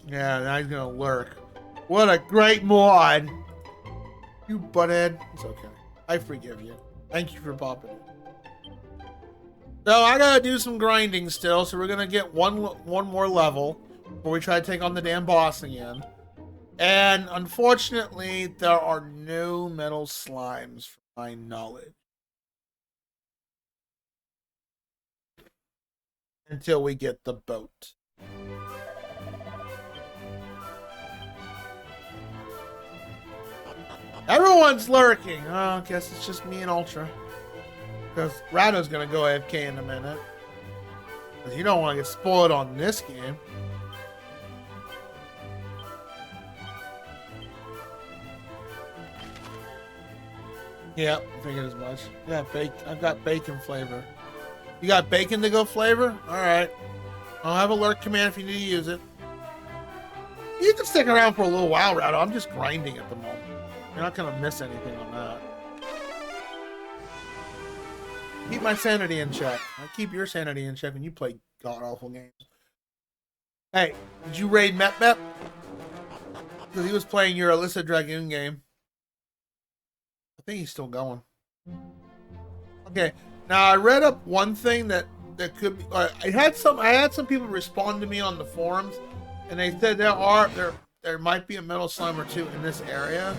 Yeah, now he's gonna lurk. What a great mod! You butthead. It's okay. I forgive you. Thank you for popping it. So I gotta do some grinding still, so we're gonna get one more level before we try to take on the damn boss again. And unfortunately, there are no metal slimes from my knowledge. Until we get the boat. Everyone's lurking. Oh, I guess it's just me and Ultra. Because Rado's gonna go AFK in a minute. Because you don't want to get spoiled on this game. Yep, I figured as much. Yeah, I've got bacon flavor. You got bacon to go flavor? Alright. I'll have a lurk command if you need to use it. You can stick around for a little while, Rado. I'm just grinding at the moment. You're not gonna miss anything on that. Keep my sanity in check. I keep your sanity in check when you play god-awful games. Hey, did you raid Met? Because he was playing your Alyssa Dragoon game. I think he's still going. Okay, now I read up one thing that could be. I had some people respond to me on the forums, and they said there might be a metal slime or two in this area,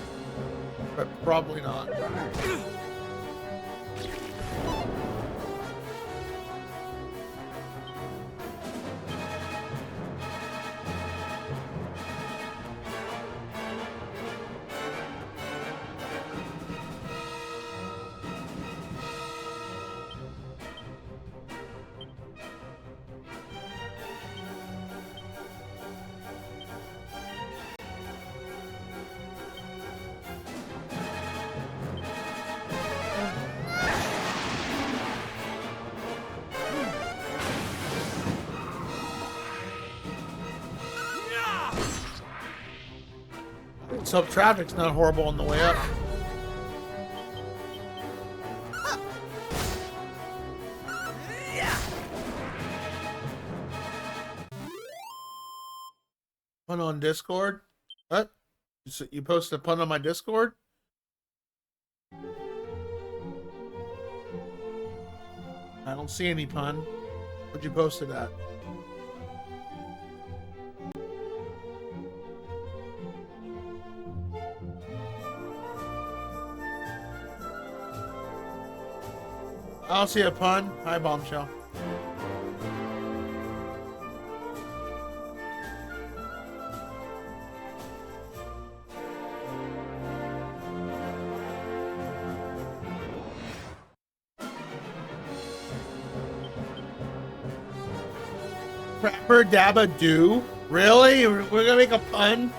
but probably not. So traffic's not horrible on the way up. Pun on Discord? What? You posted a pun on my Discord? I don't see any pun. Where'd you post it at? I don't see a pun. Hi, Bombshell. Crapper Dabba Doo? Really? We're gonna make a pun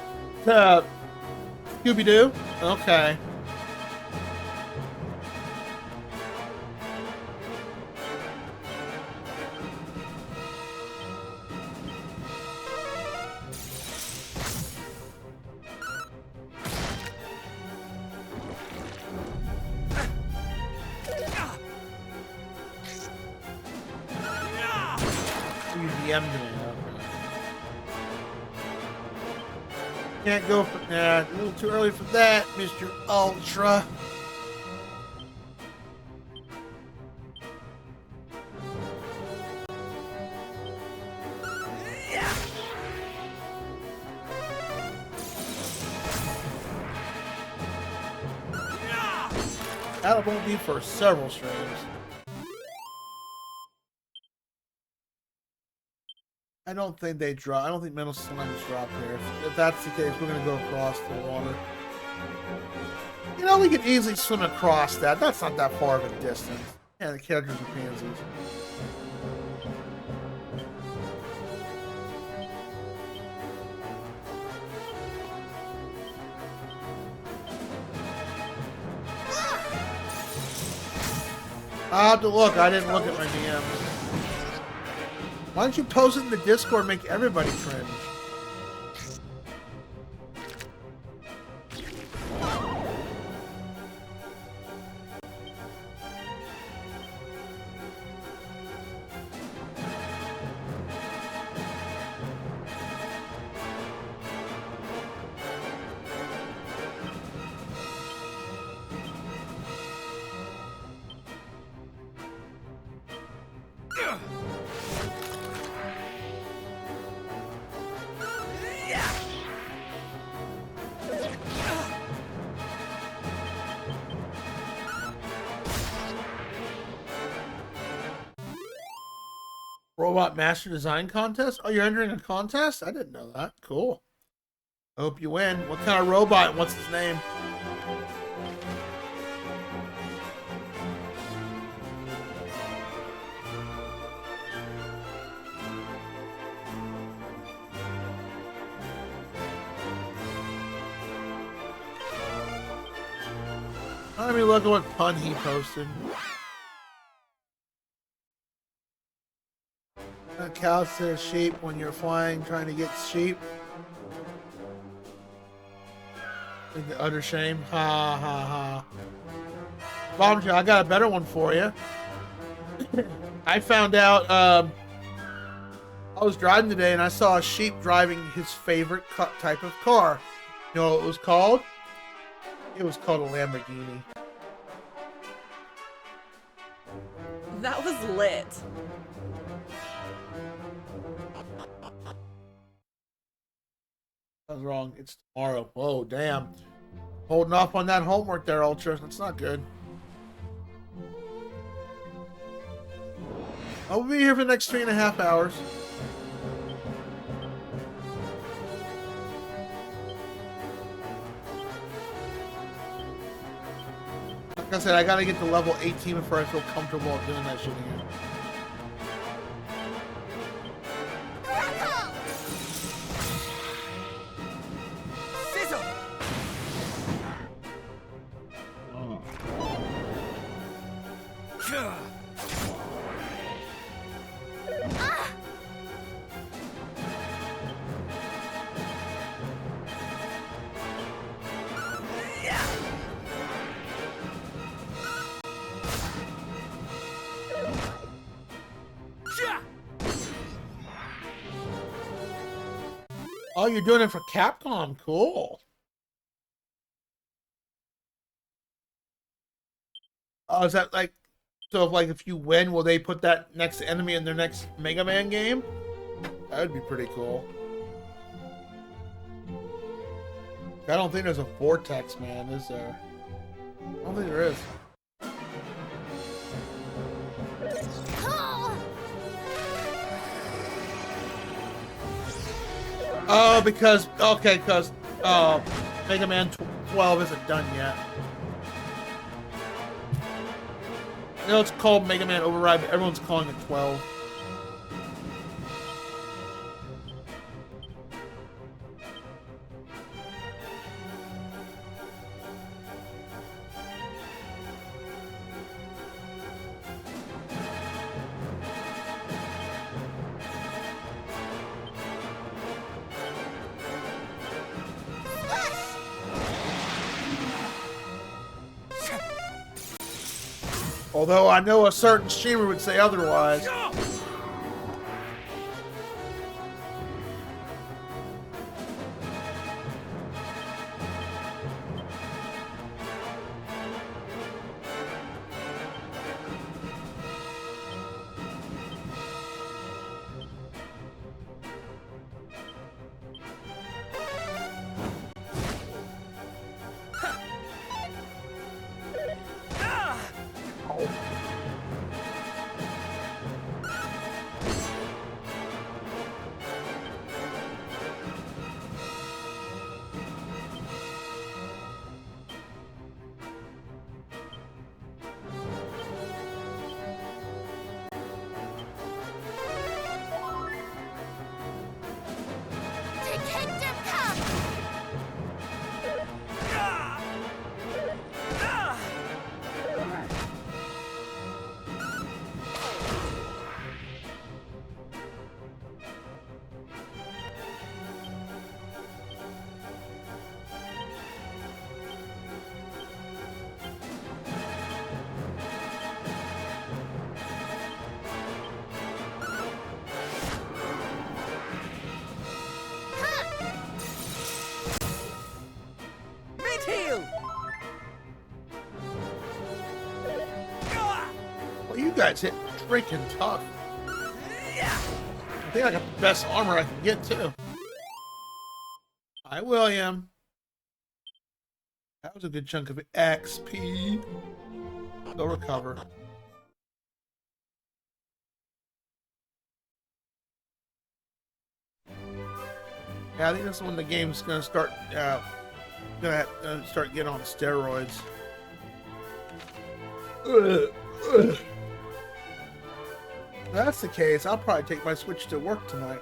to Scooby Doo? Okay. Can't go for that. A little too early for that, Mr. Ultra. That won't be for several streams. I don't think they drop. I don't think metal slimes drop here. If that's the case, we're gonna go across the water. You know, we could easily swim across that. That's not that far of a distance. Yeah, the characters are pansies. I'll have to look. I didn't look at my DMs. Why don't you post it in the Discord and make everybody cringe? Robot Master Design Contest? Oh, you're entering a contest? I didn't know that. Cool. I hope you win. What kind of robot and what's his name? Let me look at what pun he posted. A cow says sheep when you're flying, trying to get sheep. The utter shame. Ha ha ha. Bombshell, I got a better one for you. I found out, I was driving today and I saw a sheep driving his favorite type of car. You know what it was called? It was called a Lamborghini. That was lit. I was wrong. It's tomorrow. Whoa, damn. Holding off on that homework there, Ultra. That's not good. I'll be here for the next 3.5 hours. Like I said, I gotta get to level 18 before I feel comfortable doing that shit again. Oh, you're doing it for Capcom. Cool. Oh, is that like... So if you win, will they put that next enemy in their next Mega Man game? That would be pretty cool. I don't think there's a Vortex, man, is there? I don't think there is. Oh, because... Okay, because... Mega Man 12 isn't done yet. I know it's called Mega Man Override, but everyone's calling it 12. Although I know a certain streamer would say otherwise. Well, you guys hit freaking tough. I think I got the best armor I can get, too. Hi, William. That was a good chunk of XP. They'll recover. Yeah, I think that's when the game's gonna start start getting on steroids. If that's the case, I'll probably take my Switch to work tonight.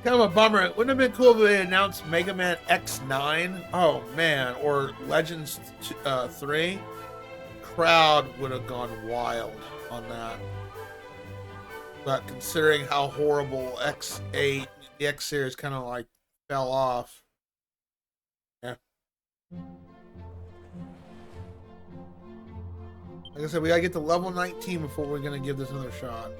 Kind of a bummer. It wouldn't have been cool if they announced Mega Man X9. Oh man, or Legends 3. Crowd would have gone wild on that. But considering how horrible X8, the X series kind of like fell off. Yeah. Like I said, we gotta get to level 19 before we're gonna give this another shot.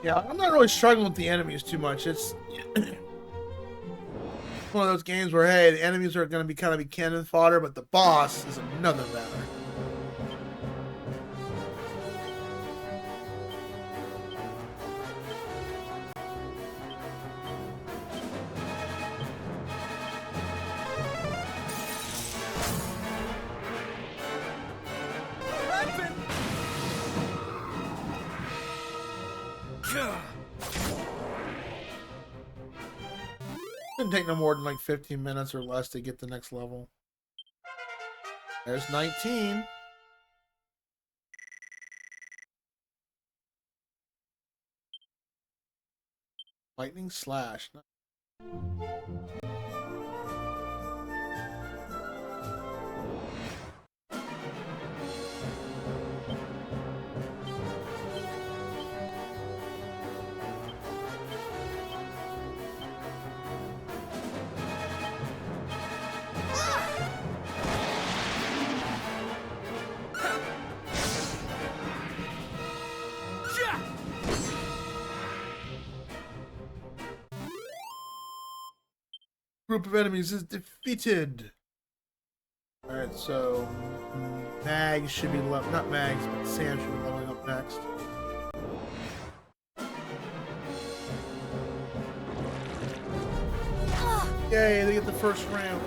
Yeah, I'm not really struggling with the enemies too much. It's one of those games where, hey, the enemies are going to be kind of be cannon fodder, but the boss is another matter. Shouldn't take no more than like 15 minutes or less to get the next level. There's 19. Lightning Slash. Group of enemies is defeated. Alright, so Mag should be level, not Mags, but Sam should be leveling up next. Yay, they get the first round.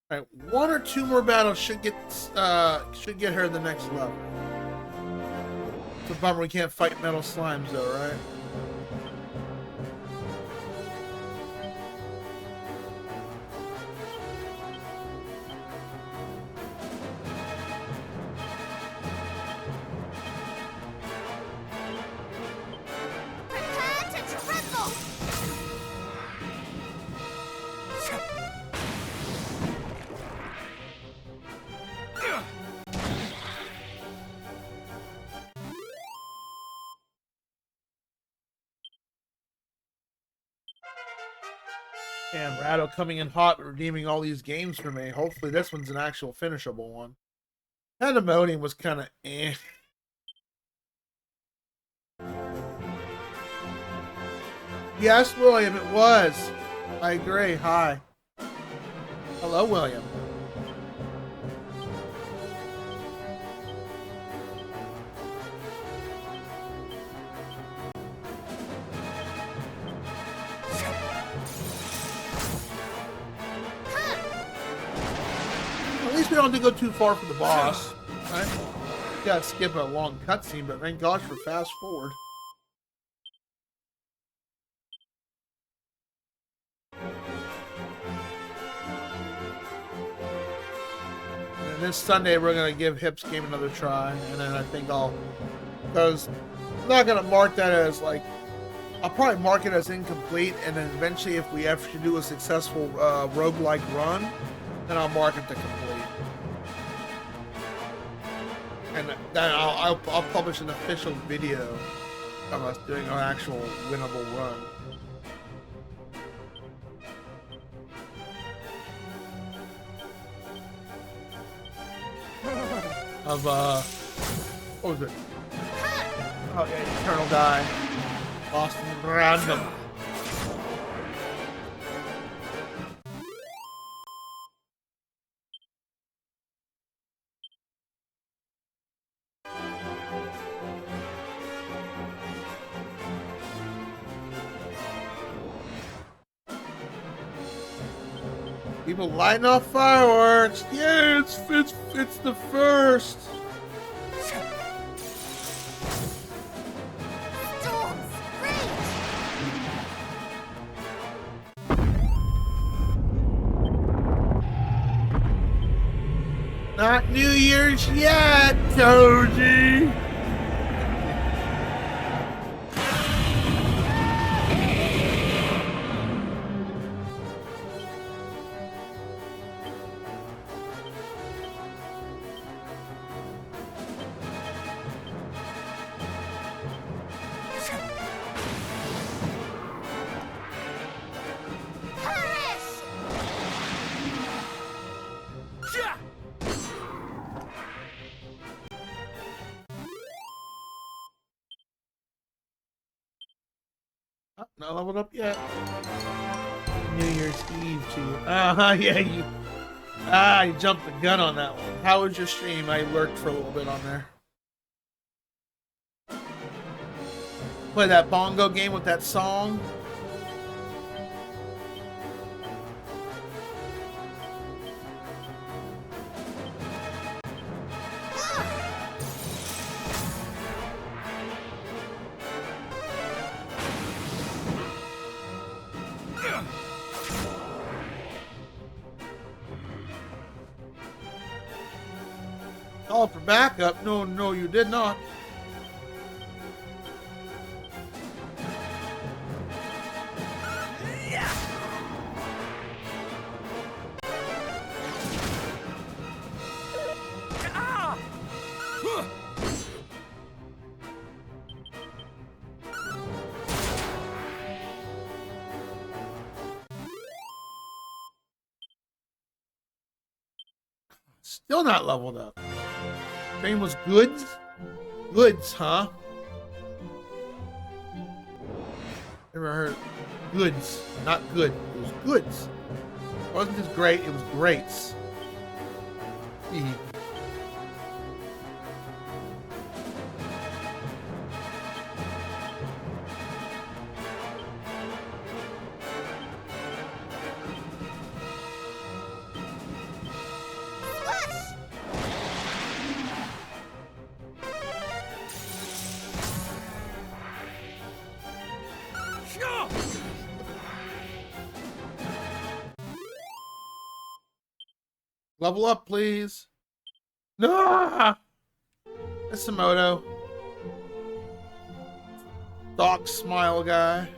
All right, 1 or 2 more battles should get her to the next level. It's a bummer we can't fight metal slimes though, right? And Rado coming in hot, redeeming all these games for me. Hopefully this one's an actual finishable one. Pandemonium was kind of eh. Yes, William, it was. I agree. Hi. Hello, William. At least we don't have to go too far for the boss. Right? Gotta skip a long cutscene, but thank gosh for fast forward. And this Sunday we're gonna give Hip's game another try, and then I think because I'm not gonna mark that as like, I'll probably mark it as incomplete, and then eventually if we ever do a successful roguelike run, then I'll mark it to complete. And then I'll publish an official video of us doing an actual winnable run. Of what was it? Oh yeah, Eternal Die. Lost in random. People lighting off fireworks. Yeah, it's the first. Storms, rage. Not New Year's yet, Toji. Oh, not leveled up yet. New Year's Eve to you. Yeah, you jumped the gun on that one. How was your stream? I lurked for a little bit on there. Play that bongo game with that song. Call for backup? No, you did not. Still not leveled up. Name was Goods? Goods, huh? Never heard. Goods, not good. It was goods. It wasn't just great, it was greats. Level up, please. No! Isamoto. Doc smile guy.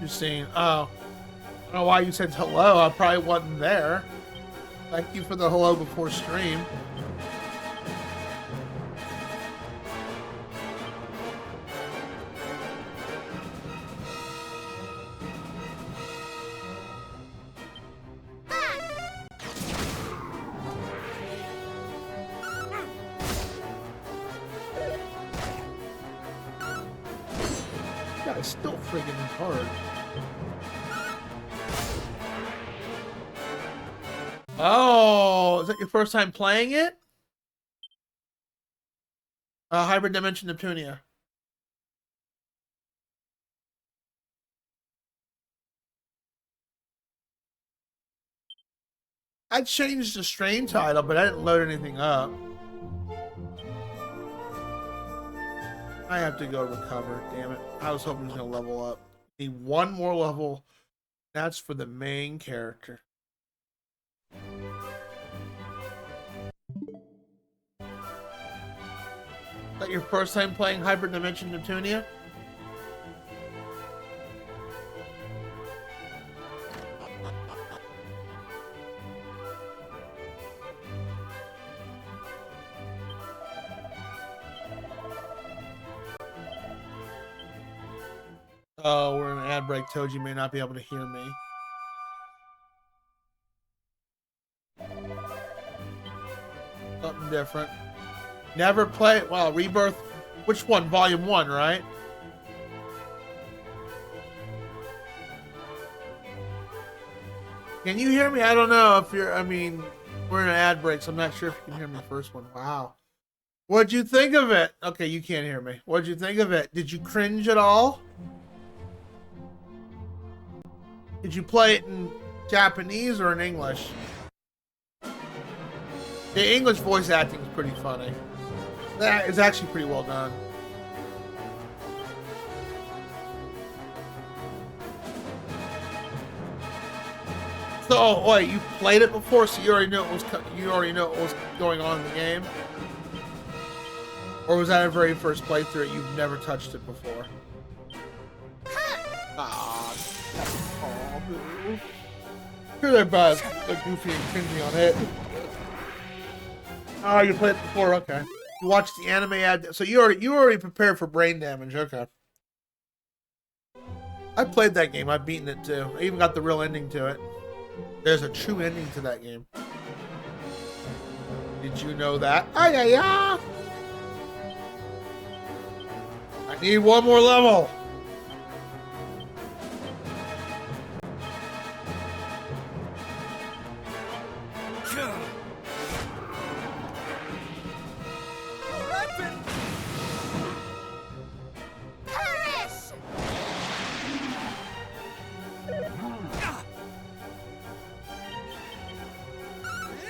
You're seeing, oh, I don't know why you said hello. I probably wasn't there. Thank you for the hello before stream. God, it's still friggin' hard. Oh, is that your first time playing it? Hybrid Dimension Neptunia. I changed the strain title, but I didn't load anything up. I have to go recover, damn it. I was hoping it was gonna level up. Need one more level. That's for the main character. Is that your first time playing Hybrid Dimension Neptunia? Oh, we're in an ad break. Toji may not be able to hear me. Something different. Never play. Wow, Rebirth. Which one? Volume 1, right? Can you hear me? I don't know if you're. I mean, we're in an ad break, so I'm not sure if you can hear me the first one. Wow. What'd you think of it? Okay, you can't hear me. What'd you think of it? Did you cringe at all? Did you play it in Japanese or in English? The English voice acting is pretty funny. That is actually pretty well done. So, oh, wait, you played it before, so you already know what was going on in the game, or was that a very first playthrough? You've never touched it before. Ah, oh, boo. Sure, they're buzz. They're goofy and cringy on it. Oh, you played it before, okay. You watched the anime ad, so you already prepared for brain damage, okay. I played that game. I've beaten it too. I even got the real ending to it. There's a true ending to that game. Did you know that? Ah, yeah, yeah. I need one more level.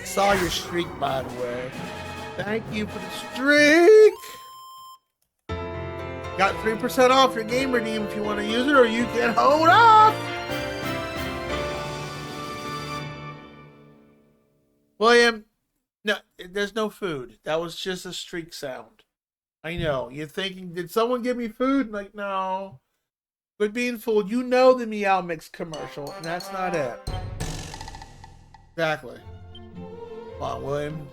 Saw your streak, by the way. Thank you for the streak. Got 3% off your game redeem if you want to use it, or you can hold off. William, no, there's no food. That was just a streak sound. I know. You're thinking, did someone give me food? Like, no. But being fooled, you know the Meow Mix commercial, and that's not it. Exactly. Come on, William.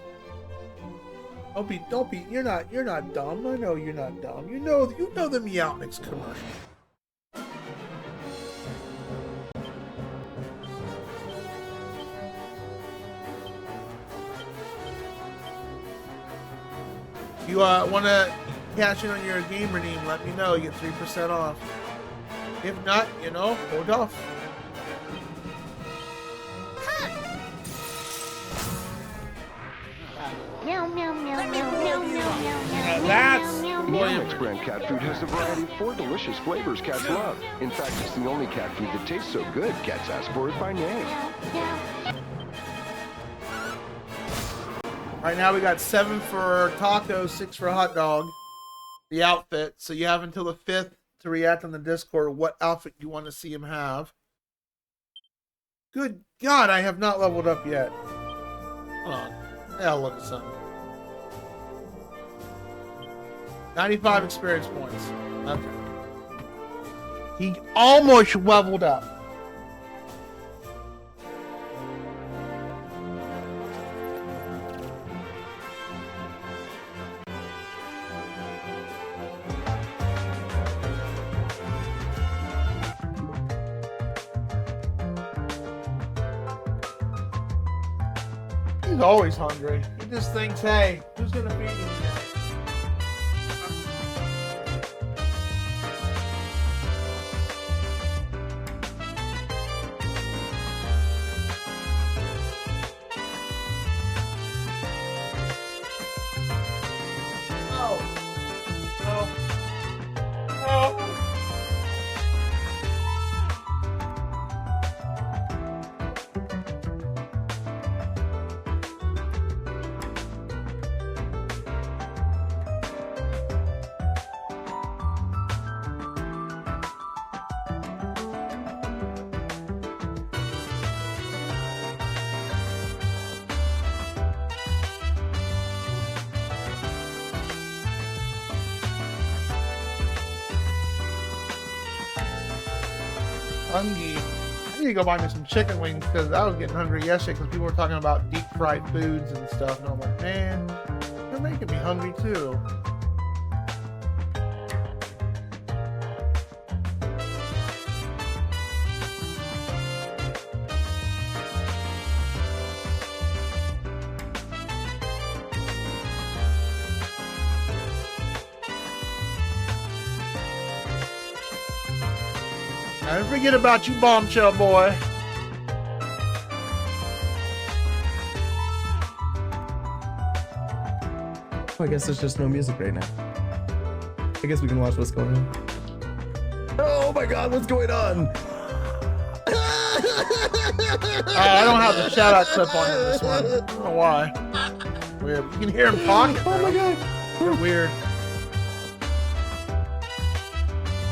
Don't be. You're not dumb. I know you're not dumb. You know the Meow Mix commercial. You want to cash in on your game redeem? Let me know. You get 3% off. If not, hold off. Meow, meow, meow, meow, meow, meow, meow, meow, That's meow, meow, William. Remake brand cat food has a variety of 4 delicious flavors cats love. In fact, it's the only cat food that tastes so good, cats ask for it by name. meow. Right now we got 7 for taco, 6 for hot dog. The outfit. So you have until the 5th to react on the Discord what outfit you want to see him have. Good God, I have not leveled up yet. Hold on. Yeah, look at something. 95 experience points. Okay. He almost leveled up. He's always hungry. He just thinks, hey, who's gonna feed him? Oh. Oh. Oh. Hungry. I need to go buy me some chicken wings because I was getting hungry yesterday because people were talking about deep fried foods and stuff, and I'm like, man, you're making me hungry too. I didn't forget about you, bombshell boy. I guess there's just no music right now. I guess we can watch what's going on. Oh my god, what's going on? I don't have the shout out clip on this one. I don't know why. Weird. You can hear him talking. Oh my god. They're weird.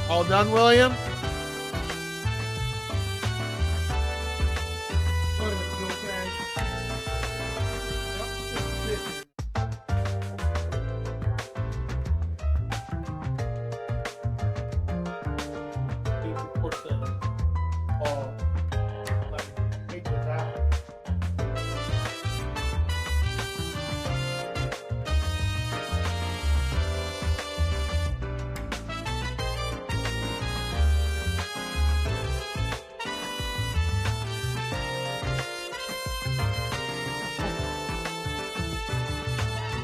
All done, William? William, you okay? Yep.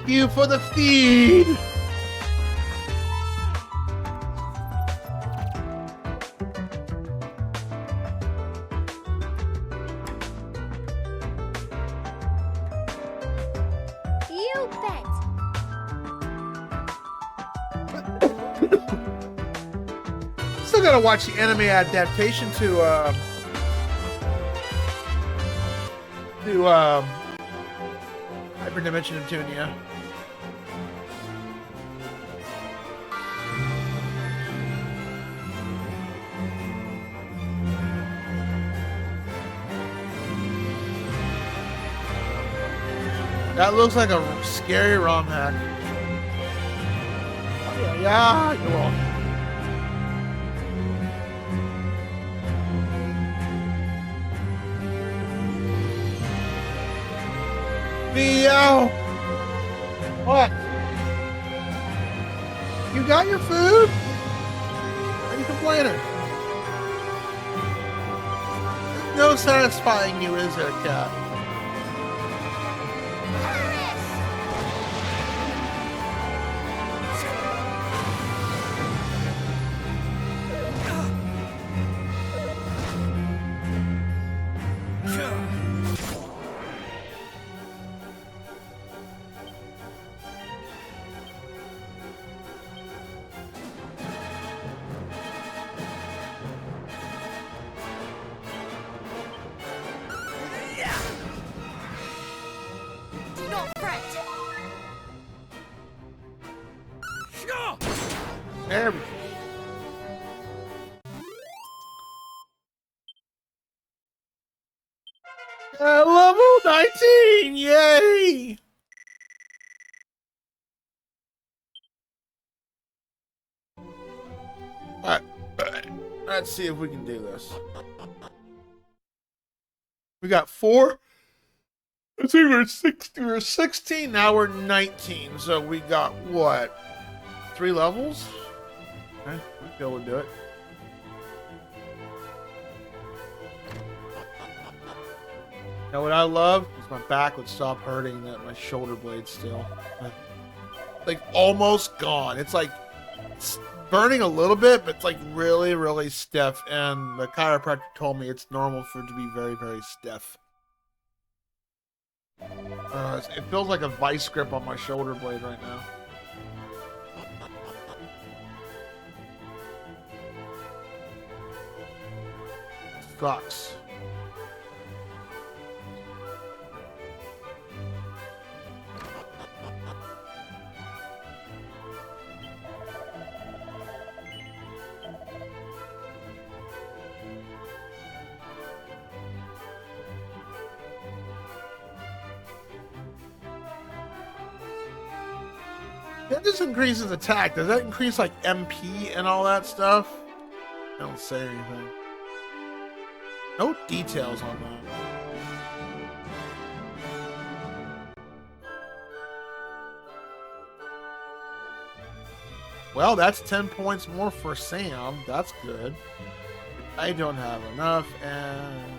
You for the feed. You bet. Still gotta watch the anime adaptation to Hyperdimension of Tunia. That looks like a scary ROM hack. Yeah, you're welcome. Theo! What? You got your food? Why are you complaining? There's no satisfying you, is there, cat? There we go. Level 19! Yay! Alright. Let's see if we can do this. We got 4. I think we were 16, now we're 19. So we got what? 3 levels? Okay, we'll be able to do it. Now what I love is my back would stop hurting, that my shoulder blade still. Like almost gone. It's like it's burning a little bit, but it's like really, really stiff. And the chiropractor told me it's normal for it to be very, very stiff. It feels like a vice grip on my shoulder blade right now. Sucks. That just increases attack. Does that increase like MP and all that stuff? I don't say anything. No details on that. Well, that's 10 points more for Sam. That's good. I don't have enough, and...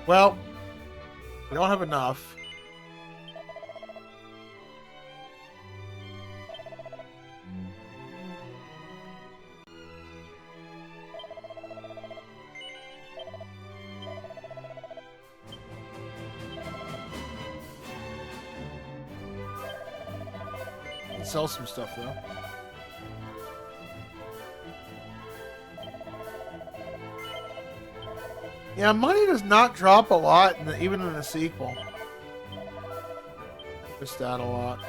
Well, we don't have enough. Can sell some stuff though. Yeah, money does not drop a lot, even in the sequel. Just that a lot.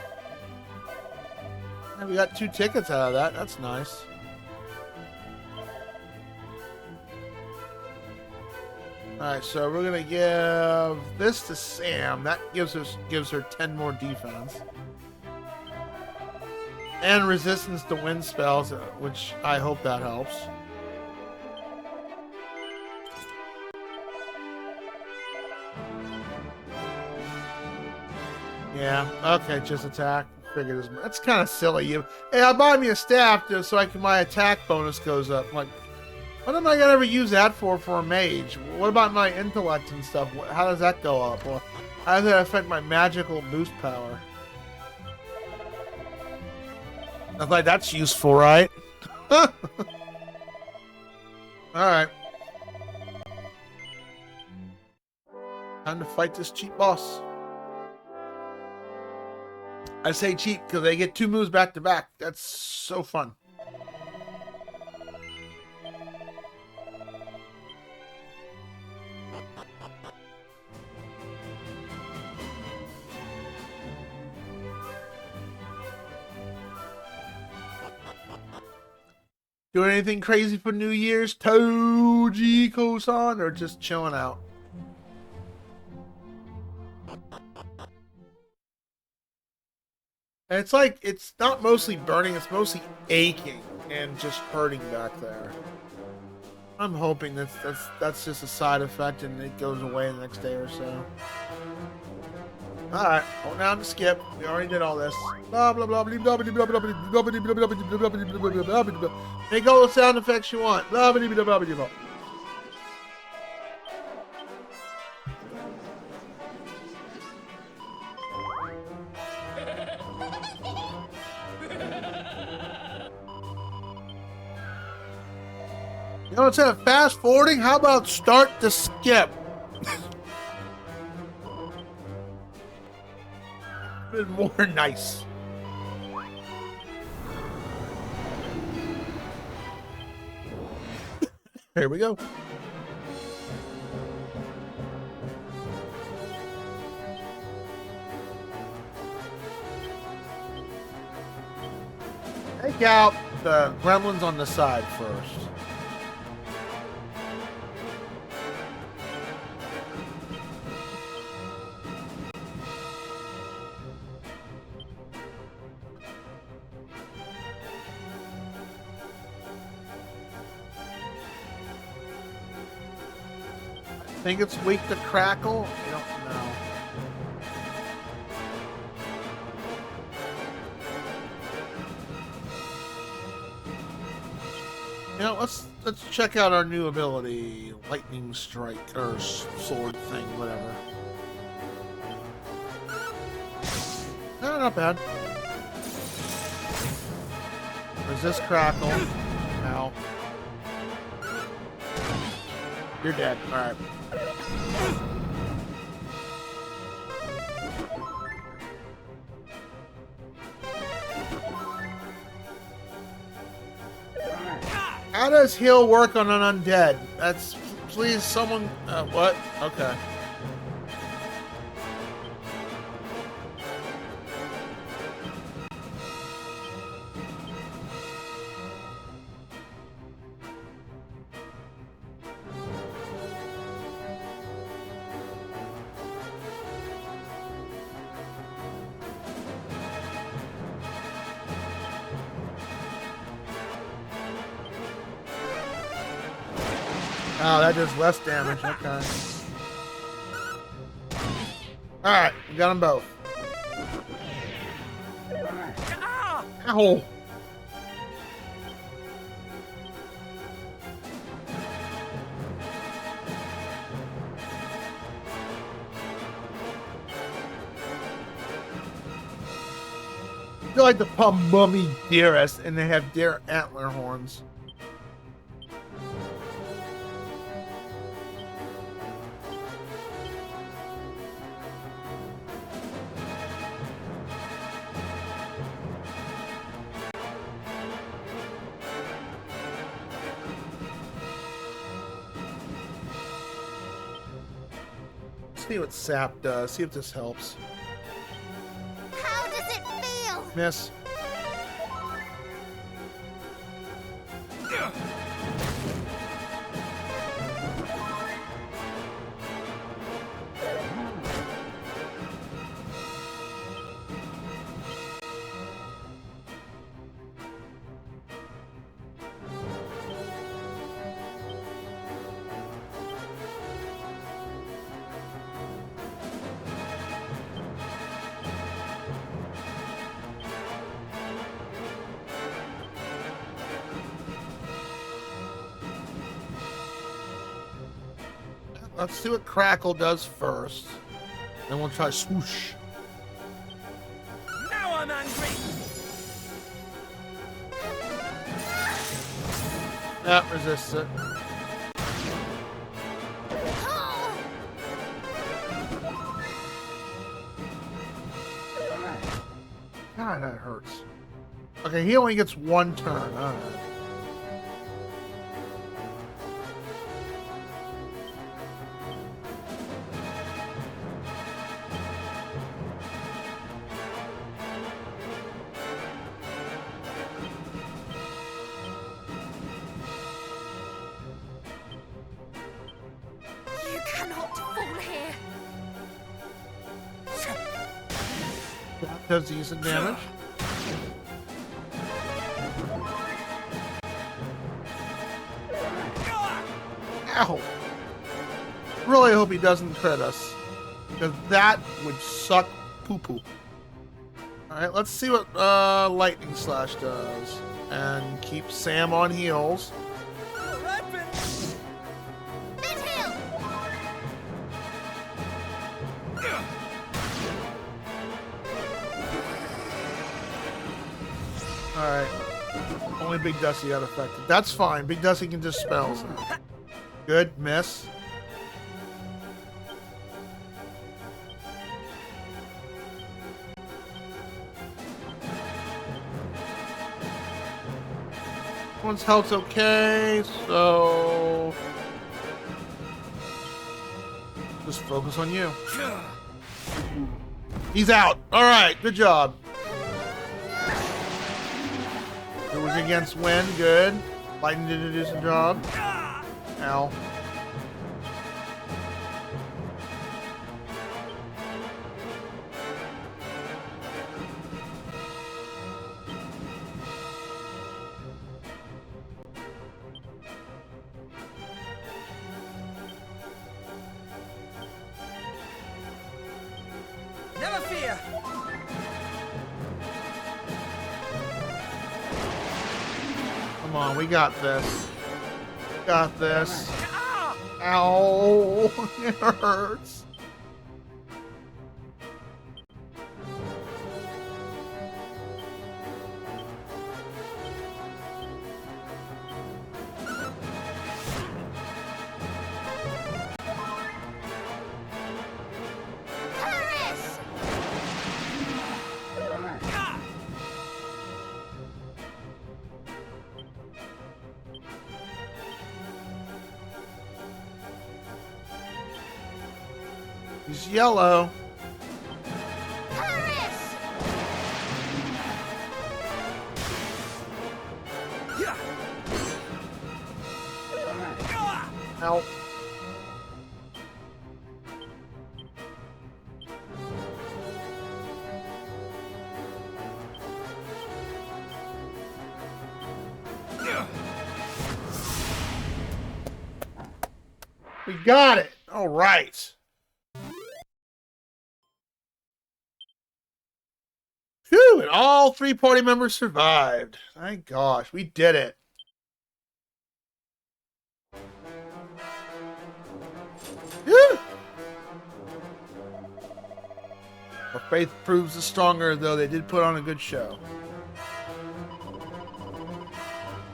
And we got 2 tickets out of that. That's nice. Alright, so we're gonna give this to Sam. That gives her 10 more defense. And resistance to wind spells, which I hope that helps. Yeah, okay, just attack. Figured as much. That's kind of silly. Hey, I bought me a staff just so my attack bonus goes up. Like, what am I gonna ever use that for a mage? What about my intellect and stuff? How does that go up? Or how does that affect my magical boost power? I was like, that's useful, right? Alright. Time to fight this cheap boss. I say cheap because they get 2 moves back to back. That's so fun. Doing anything crazy for New Year's, Toji-ko-san, or just chilling out? And it's like, it's not mostly burning, it's mostly aching and just hurting back there. I'm hoping that's just a side effect and it goes away the next day or so. Alright, hold down to skip. We already did all this. Blah blah blah blah blah blah blah blah blah blah blah blah blah. Make all the sound effects you want. Blah blah blah blah blah. You know, instead of fast forwarding, how about start to skip? Been more nice. Here we go. Take out the gremlins on the side first. I think it's weak to crackle. I don't know. You know, let's check out our new ability, lightning strike or sword thing, whatever. No, not bad. Resist crackle. Ow. You're dead. All right. How does heal work on an undead? That's, please, someone, what? Okay. Oh, that does less damage. Okay. Alright, we got them both. Ow! I feel like the Mummy Dearest, and they have deer antler horns. See what sap does. See if this helps. How does it feel? Miss. Let's see what Crackle does first. Then we'll try Swoosh. Now I'm angry. That resists it. God, that hurts. Okay, he only gets one turn. All right. You cannot fall here. That does decent damage. Ow! Really hope he doesn't crit us, because that would suck poo-poo. Alright, let's see what Lightning Slash does. And keep Sam on heals. Bit heal. Alright. Only Big Dusty got affected. That's fine. Big Dusty can just spells. Good. Miss. One's health's okay, so just focus on you. He's out. All right, good job. Working against wind, good. Lightning did a decent job. Ow. Never fear. Come on, we got this. Got this. Ow! It hurts. Perish! He's yellow. Perish! Ow. We got it. All right. Phew, and all 3 party members survived. Thank gosh, we did it. Phew. Our faith proves the stronger, though they did put on a good show.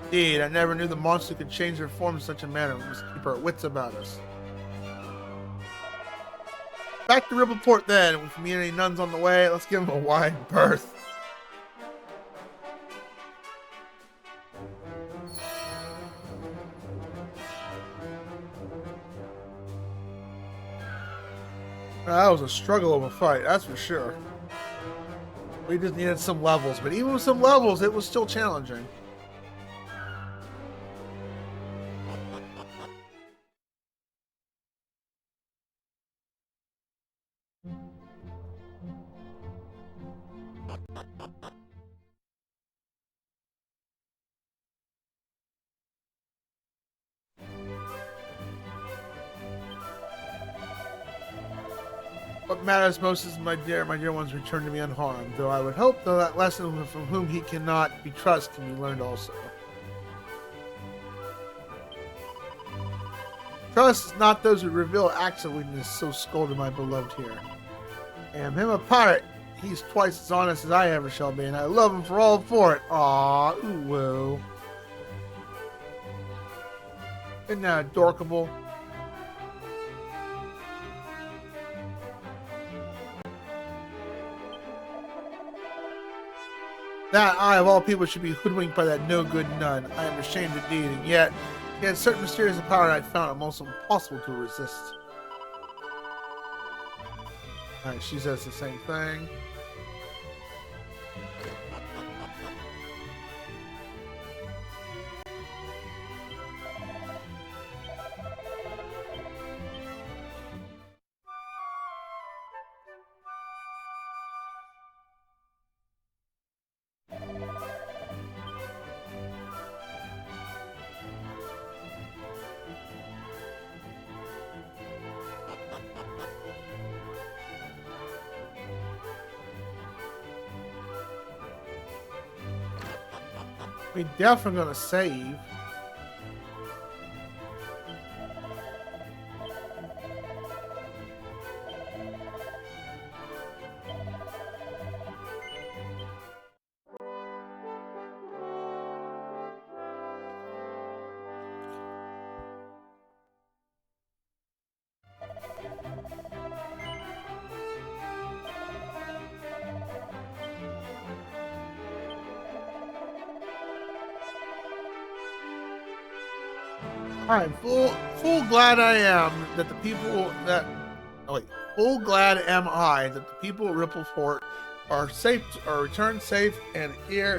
Indeed, I never knew the monster could change their form in such a manner. We must keep our wits about us. Back to Rippleport then. With community nuns on the way, let's give them a wide berth. That was a struggle of a fight, that's for sure. We just needed some levels, but even with some levels, it was still challenging. What matters most is my dear ones return to me unharmed, though I would hope though that lesson from whom he cannot be trusted can be learned also. Trust is not those who reveal acts of weakness, so scolded my beloved here. I am him a pirate. He's twice as honest as I ever shall be, and I love him for all for it. Aww, ooh, whoa. Isn't that adorkable? That I, of all people, should be hoodwinked by that no-good nun. I am ashamed indeed, and yet he had certain mysterious power I found almost impossible to resist. Alright, she says the same thing. We definitely gonna save. I'm full glad I am that the people that full glad am I that the people at Rippleport are safe, or returned safe and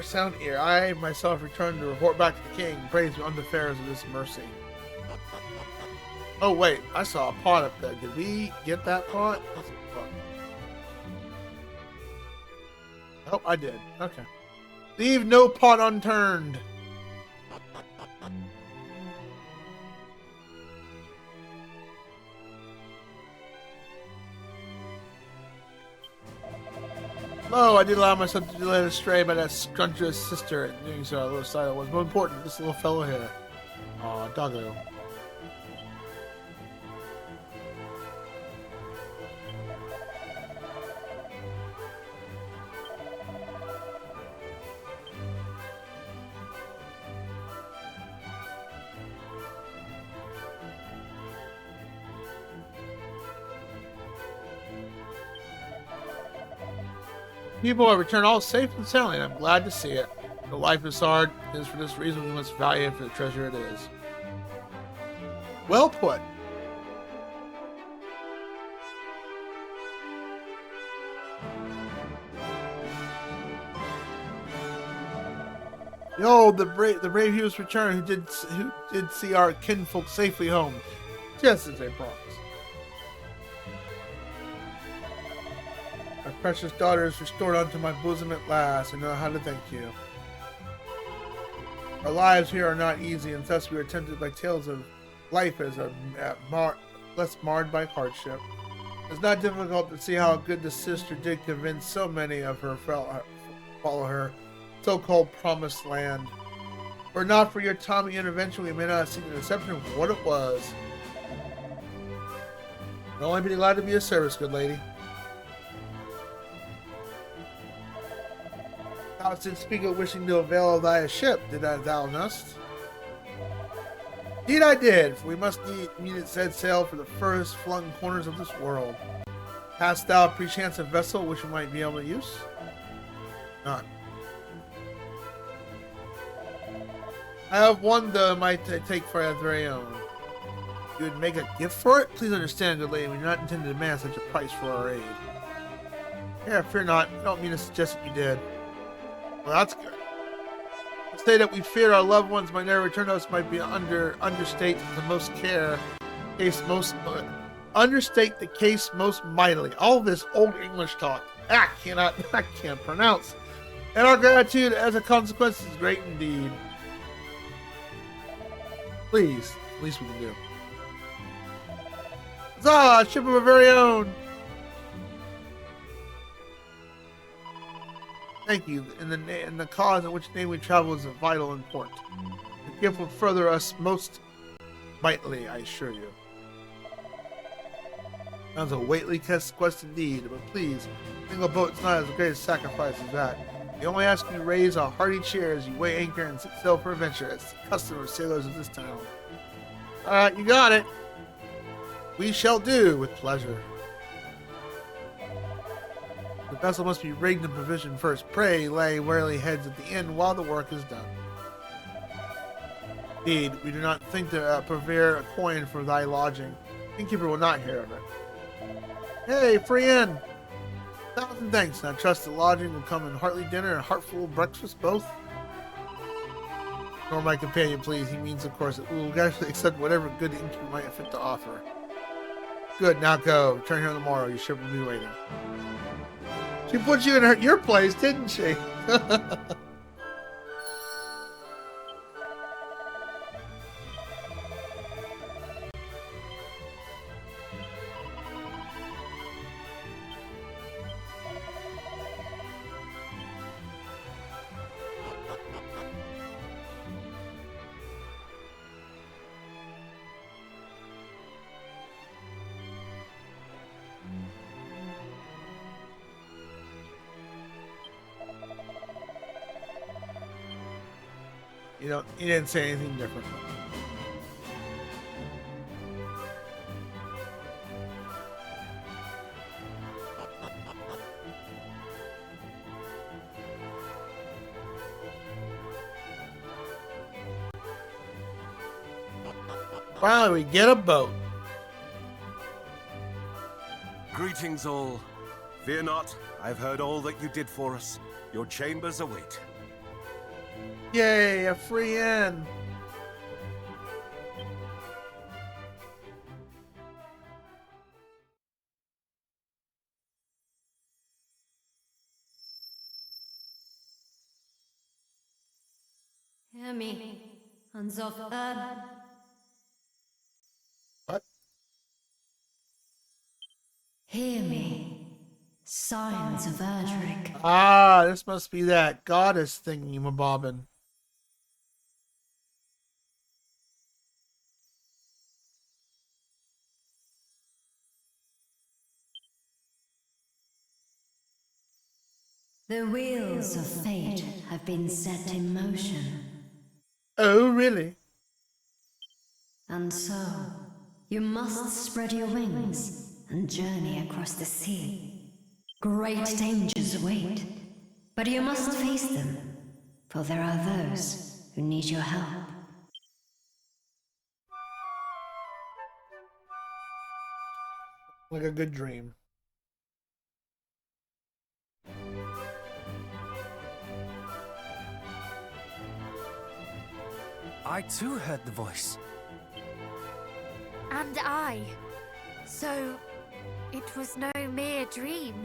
sound ear. I myself return to report back to the king. Praise be on the affairs of this mercy. Oh wait, I saw a pot up there. Did we get that pot? Oh, I did. Okay. Leave no pot unturned. Oh, I did allow myself to be led astray by that scrumptious sister. And doing so, a little side was more important. This little fellow here. Aw, doggo. People have returned all safe and soundly, and I'm glad to see it. Though life is hard, it is for this reason we must value it for the treasure it is. Well put. Yo, the brave heroes returned who did see our kinfolk safely home, just as they promised. My precious daughter is restored unto my bosom at last. I know how to thank you. Our lives here are not easy, and thus we are tempted by tales of life as less marred by hardship. It's not difficult to see how good the sister did convince so many of her follow her so-called promised land. Were it not for your timely intervention, we may not have seen the deception of what it was. I'd only be glad to be of service, good lady. Thou didst speak of wishing to avail of thy ship, did thou not? Indeed I did, for we must meet at said sail for the furthest flung corners of this world. Hast thou perchance a vessel which we might be able to use? None. I have one though I might take for our very own. You would make a gift for it? Please understand, good lady, we do not intend to demand such a price for our aid. Yeah, fear not. I don't mean to suggest that you did. Well, that's good. To say that we fear our loved ones might never return to us might be understate the most understate the case most mightily. All this old English talk I can't pronounce. And our gratitude as a consequence is great indeed. Please, the least we can do. Huzzah! Ship of our very own! Thank you. In the cause in which name we travel is of vital import. The gift will further us most mightily, I assure you. Sounds a weighty quest indeed, but please, single boat's not as great a sacrifice as that. We only ask you to raise a hearty cheer as you weigh anchor and set sail for adventure. It's the custom of sailors of this town. Alright, you got it. We shall do with pleasure. The vessel must be rigged and provisioned first. Pray lay wary heads at the inn while the work is done. Indeed, we do not think to purvey a coin for thy lodging. The innkeeper will not hear of it. Hey, free inn! 1,000 thanks, and I trust the lodging will come in hearty dinner and heartful breakfast both. Nor my companion, please. He means, of course, that we will actually accept whatever good the innkeeper might have fit to offer. Good, now go. Return here tomorrow. Your ship will be waiting. She put you in your place, didn't she? He didn't say anything different. Finally, we get a boat. Greetings all. Fear not. I've heard all that you did for us. Your chambers await. Yay, a free inn. Hear me, Hans of Earth. What? Hear me, Scions of Erdrick. Ah, this must be that goddess thingy mabobbin. The wheels of fate have been set in motion. Oh, really? And so, you must spread your wings and journey across the sea. Great dangers await, but you must face them, for there are those who need your help. Like a good dream. I too heard the voice. And I. So, it was no mere dream.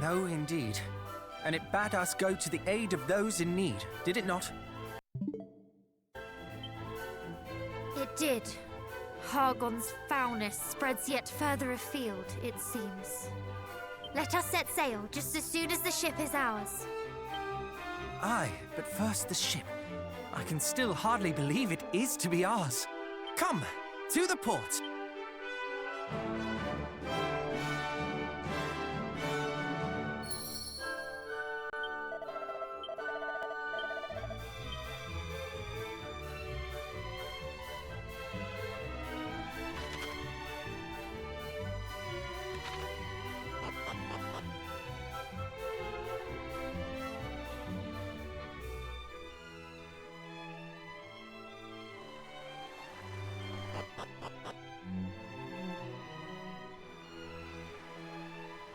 No, indeed. And it bade us go to the aid of those in need, did it not? It did. Hargon's foulness spreads yet further afield, it seems. Let us set sail just as soon as the ship is ours. Aye, but first the ship. I can still hardly believe it is to be ours. Come, to the port.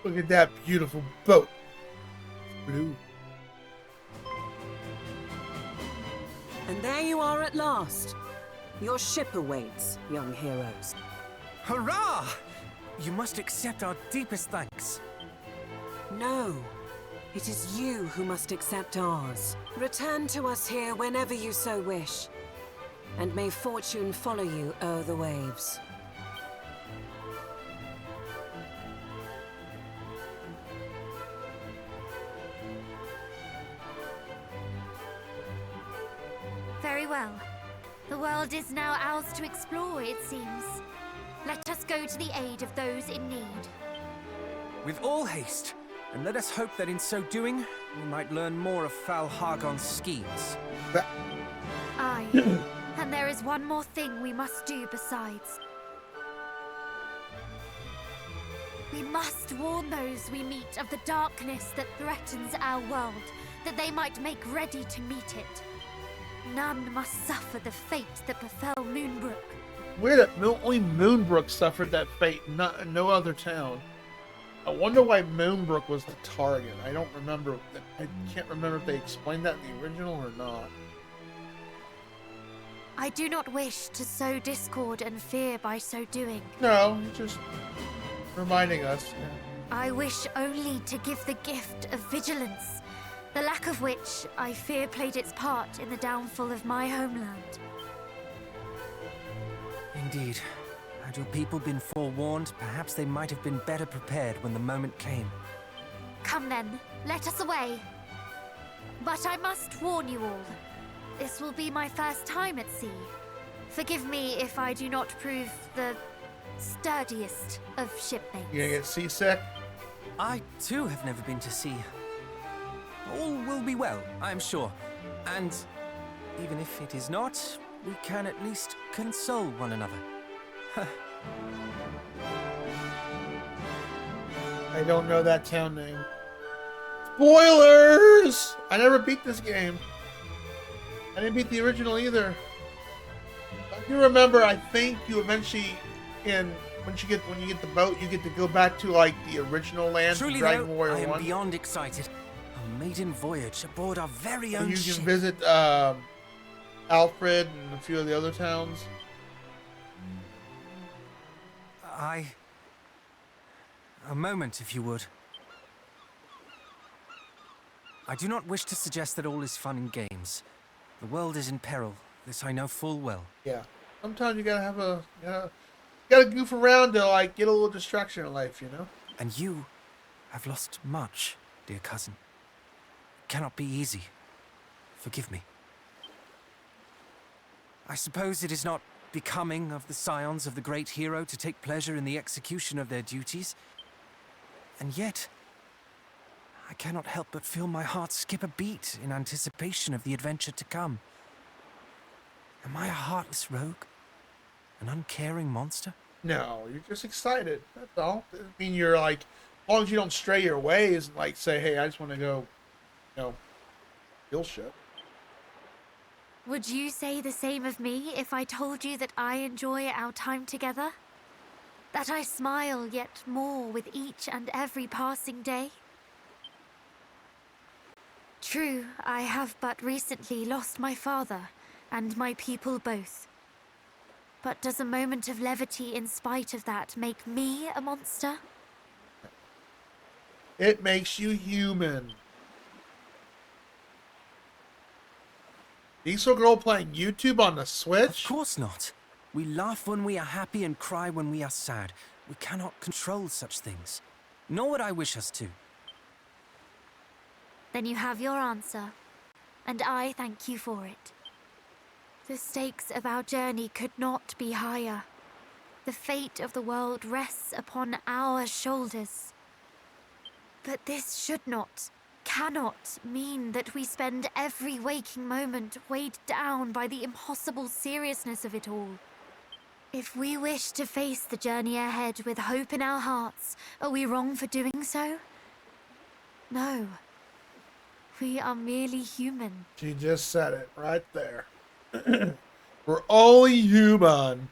Look at that beautiful boat. Blue. And there you are at last. Your ship awaits, young heroes. Hurrah! You must accept our deepest thanks. No, it is you who must accept ours. Return to us here whenever you so wish. And may fortune follow you o'er the waves. Very well. The world is now ours to explore, it seems. Let us go to the aid of those in need. With all haste, and let us hope that in so doing, we might learn more of Fal Hargon's schemes. Aye. And there is one more thing we must do besides. We must warn those we meet of the darkness that threatens our world, that they might make ready to meet it. None must suffer the fate that befell Moonbrook. Weird that only Moonbrook suffered that fate, no other town. I wonder why Moonbrook was the target. I don't remember. I can't remember if they explained that in the original or not. I do not wish to sow discord and fear by so doing. No, just reminding us. I wish only to give the gift of vigilance, the lack of which I fear played its part in the downfall of my homeland. Indeed. Had your people been forewarned, perhaps they might have been better prepared when the moment came. Come then, let us away. But I must warn you all. This will be my first time at sea. Forgive me if I do not prove the sturdiest of shipmates. You gonna get seasick? I too have never been to sea. All will be well, I am sure. And even if it is not, we can at least console one another. I don't know that town name. Spoilers! I never beat this game. I didn't beat the original either. If you remember, I think you eventually, in when you get the boat, you get to go back to like the original land, Truly, Dragon though, Warrior I am 1. beyond excited. A maiden voyage aboard our very And own you ship. can visit Alfred and a few of the other towns. A moment, if you would. I do not wish to suggest that all is fun and games. The world is in peril. This I know full well. Yeah. Sometimes you gotta have gotta goof around to like get a little distraction in life, you know? And you have lost much, dear cousin. It cannot be easy. Forgive me. I suppose it is not becoming of the scions of the great hero to take pleasure in the execution of their duties. And yet, I cannot help but feel my heart skip a beat in anticipation of the adventure to come. Am I a heartless rogue? An uncaring monster? No, you're just excited. That's all. I mean, you're like, as long as you don't stray your ways and like say, hey, I just want to go, kill shit. Would you say the same of me if I told you that I enjoy our time together? That I smile yet more with each and every passing day? True, I have but recently lost my father and my people both. But does a moment of levity in spite of that make me a monster? It makes you human. Diesel Girl playing YouTube on the Switch? Of course not. We laugh when we are happy and cry when we are sad. We cannot control such things. Nor would I wish us to. Then you have your answer, and I thank you for it. The stakes of our journey could not be higher. The fate of the world rests upon our shoulders. But this should not, cannot mean that we spend every waking moment weighed down by the impossible seriousness of it all. If we wish to face the journey ahead with hope in our hearts, are we wrong for doing so? No. We are merely human. She just said it right there. We're only human.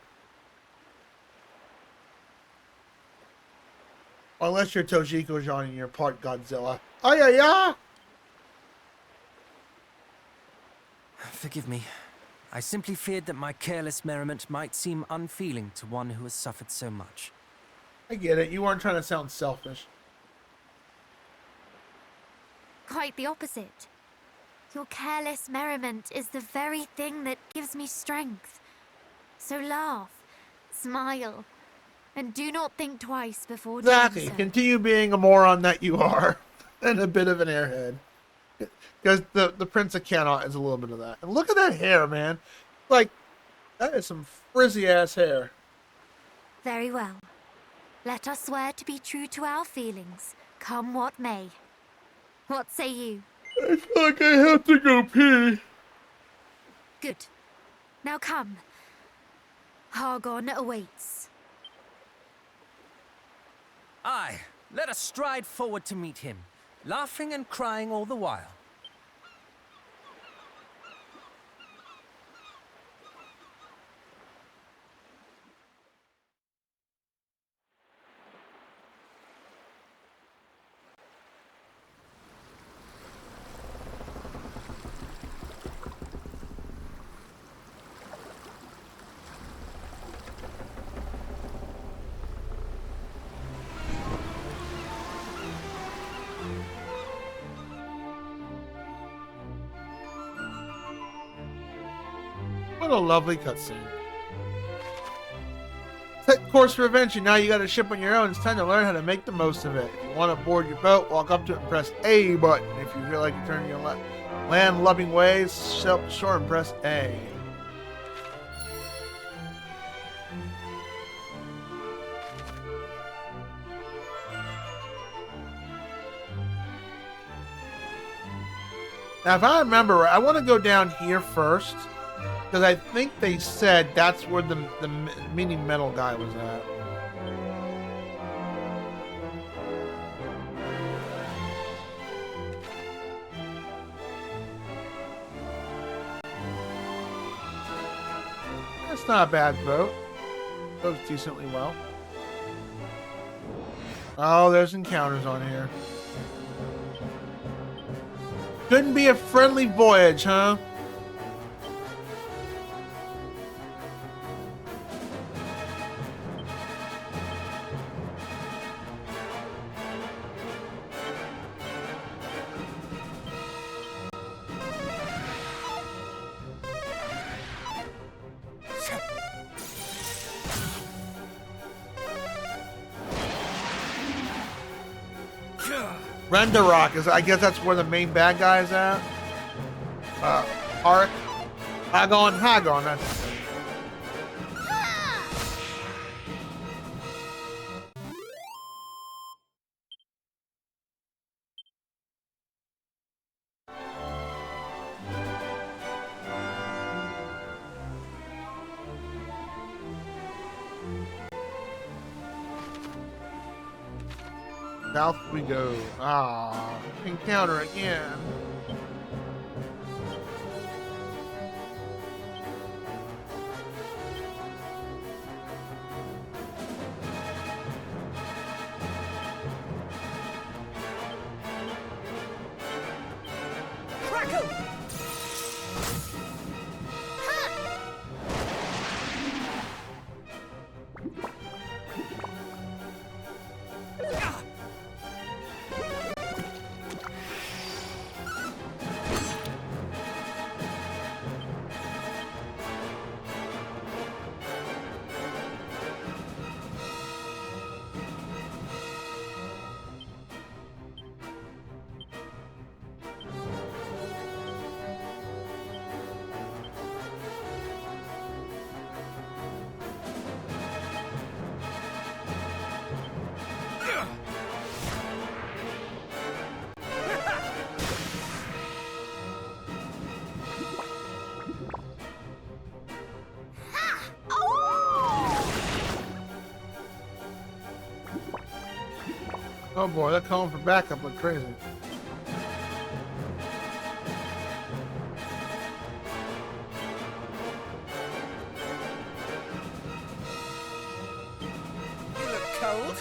Unless you're Tojiko-Jan and you're part Godzilla. Oh yeah. Forgive me. I simply feared that my careless merriment might seem unfeeling to one who has suffered so much. I get it. You weren't trying to sound selfish. Quite the opposite. Your careless merriment is the very thing that gives me strength. So laugh, smile, and do not think twice before doing Exactly. so. Continue being a moron that you are. And a bit of an airhead. Because the Prince of Cannot is a little bit of that. And look at that hair, man. Like, that is some frizzy ass hair. Very well. Let us swear to be true to our feelings, come what may. What say you? I feel like I have to go pee. Good. Now come. Hargon awaits. Aye, let us stride forward to meet him, laughing and crying all the while. What a lovely cutscene. Set course for adventure. Now you got a ship on your own. It's time to learn how to make the most of it. If you want to board your boat, walk up to it and press A button. If you feel like you're turning your land-loving ways, shore and press A. Now, if I remember right, I want to go down here first. Because I think they said that's where the mini metal guy was at. That's not a bad boat. Goes decently well. Oh, there's encounters on here. Couldn't be a friendly voyage, huh? Renderock is, I guess that's where the main bad guy is at. Ark. Hagon, that's it. South we go. Ah, encounter again. Oh boy, they're calling for backup like crazy. You look cold.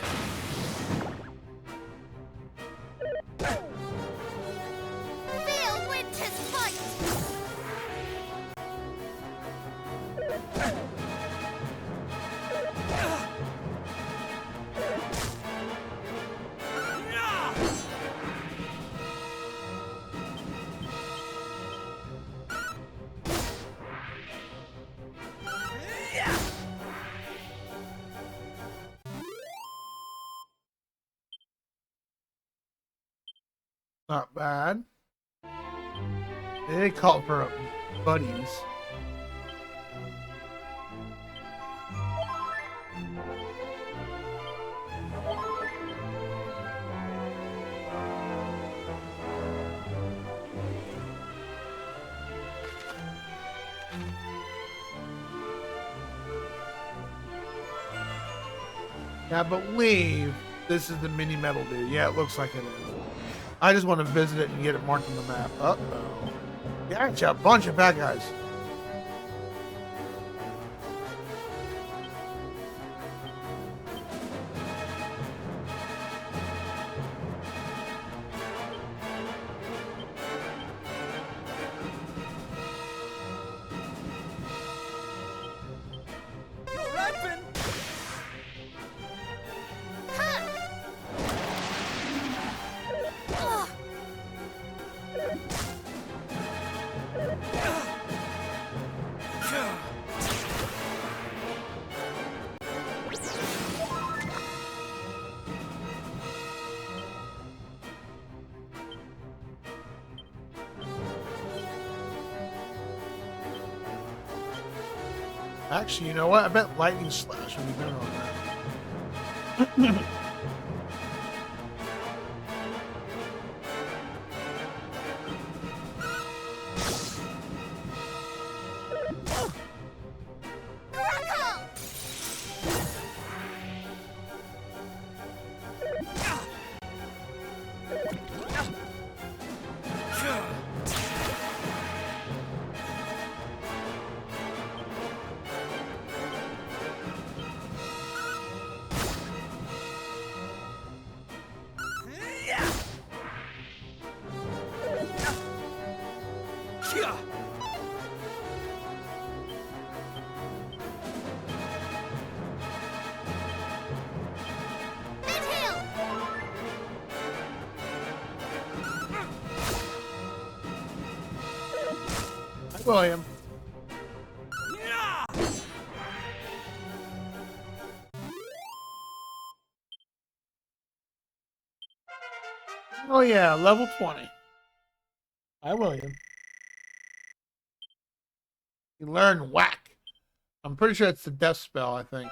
Feel winter's fight! Not bad. They called for buddies. I believe this is the mini metal dude. Yeah, it looks like it is. I just want to visit it and get it marked on the map. Uh-oh. Yeah, it's a bunch of bad guys. You're open. Actually, you know what? I bet Lightning Slash would be better on that. William. Oh yeah, level 20. Hi, William. You learn whack. I'm pretty sure it's the death spell, I think.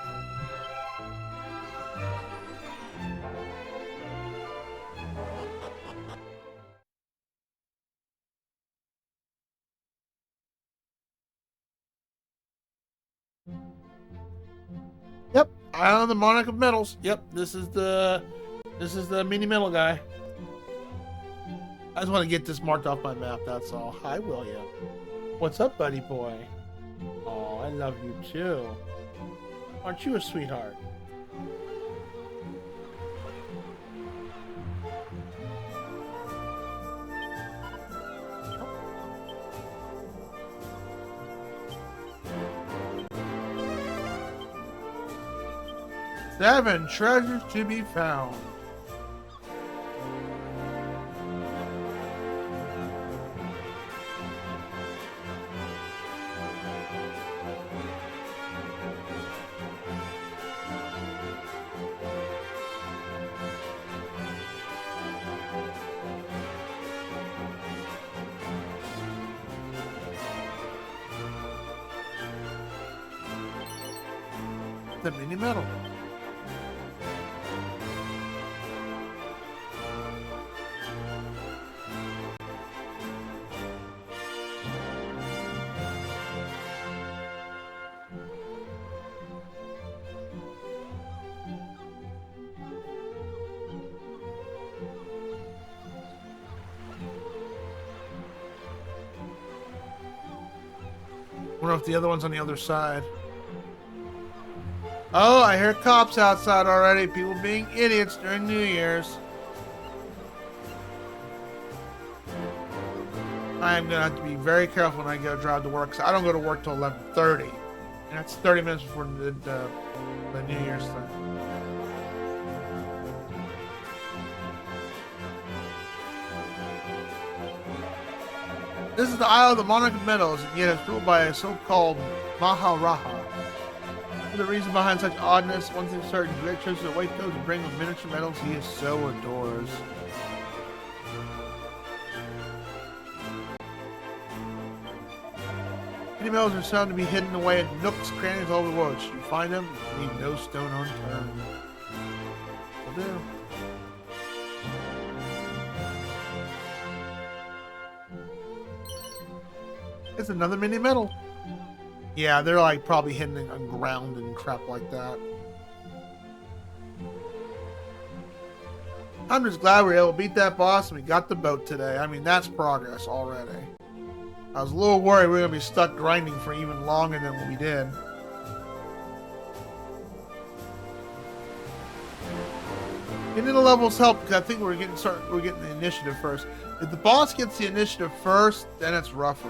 Yep, Island of the Monarch of Metals. Yep, this is the mini metal guy. I just want to get this marked off my map, that's all. Hi, William. What's up, buddy boy? Oh, I love you too. Aren't you a sweetheart? Seven treasures to be found. The mini metal. Wonder if the other one's on the other side. Oh, I hear cops outside already. People being idiots during New Year's. I am gonna have to be very careful when I go drive to work, because I don't go to work till 11:30, and that's 30 minutes before the New Year's thing. This is the Isle of the Monarch of Metals, and yet it's ruled by a so-called Maharaja. The reason behind such oddness, one thing certain, great treasures await those who bring the miniature metals he so adores. Many metals are found to be hidden away in nooks, crannies all over the world. Should you find them, leave no stone unturned. Will do. It's another mini metal. Yeah, they're like probably hidden on ground and crap like that. I'm just glad we were able to beat that boss and we got the boat today. I mean, that's progress already. I was a little worried we were going to be stuck grinding for even longer than what we did. Getting the levels help because I think we're getting the initiative first. If the boss gets the initiative first, then it's rougher.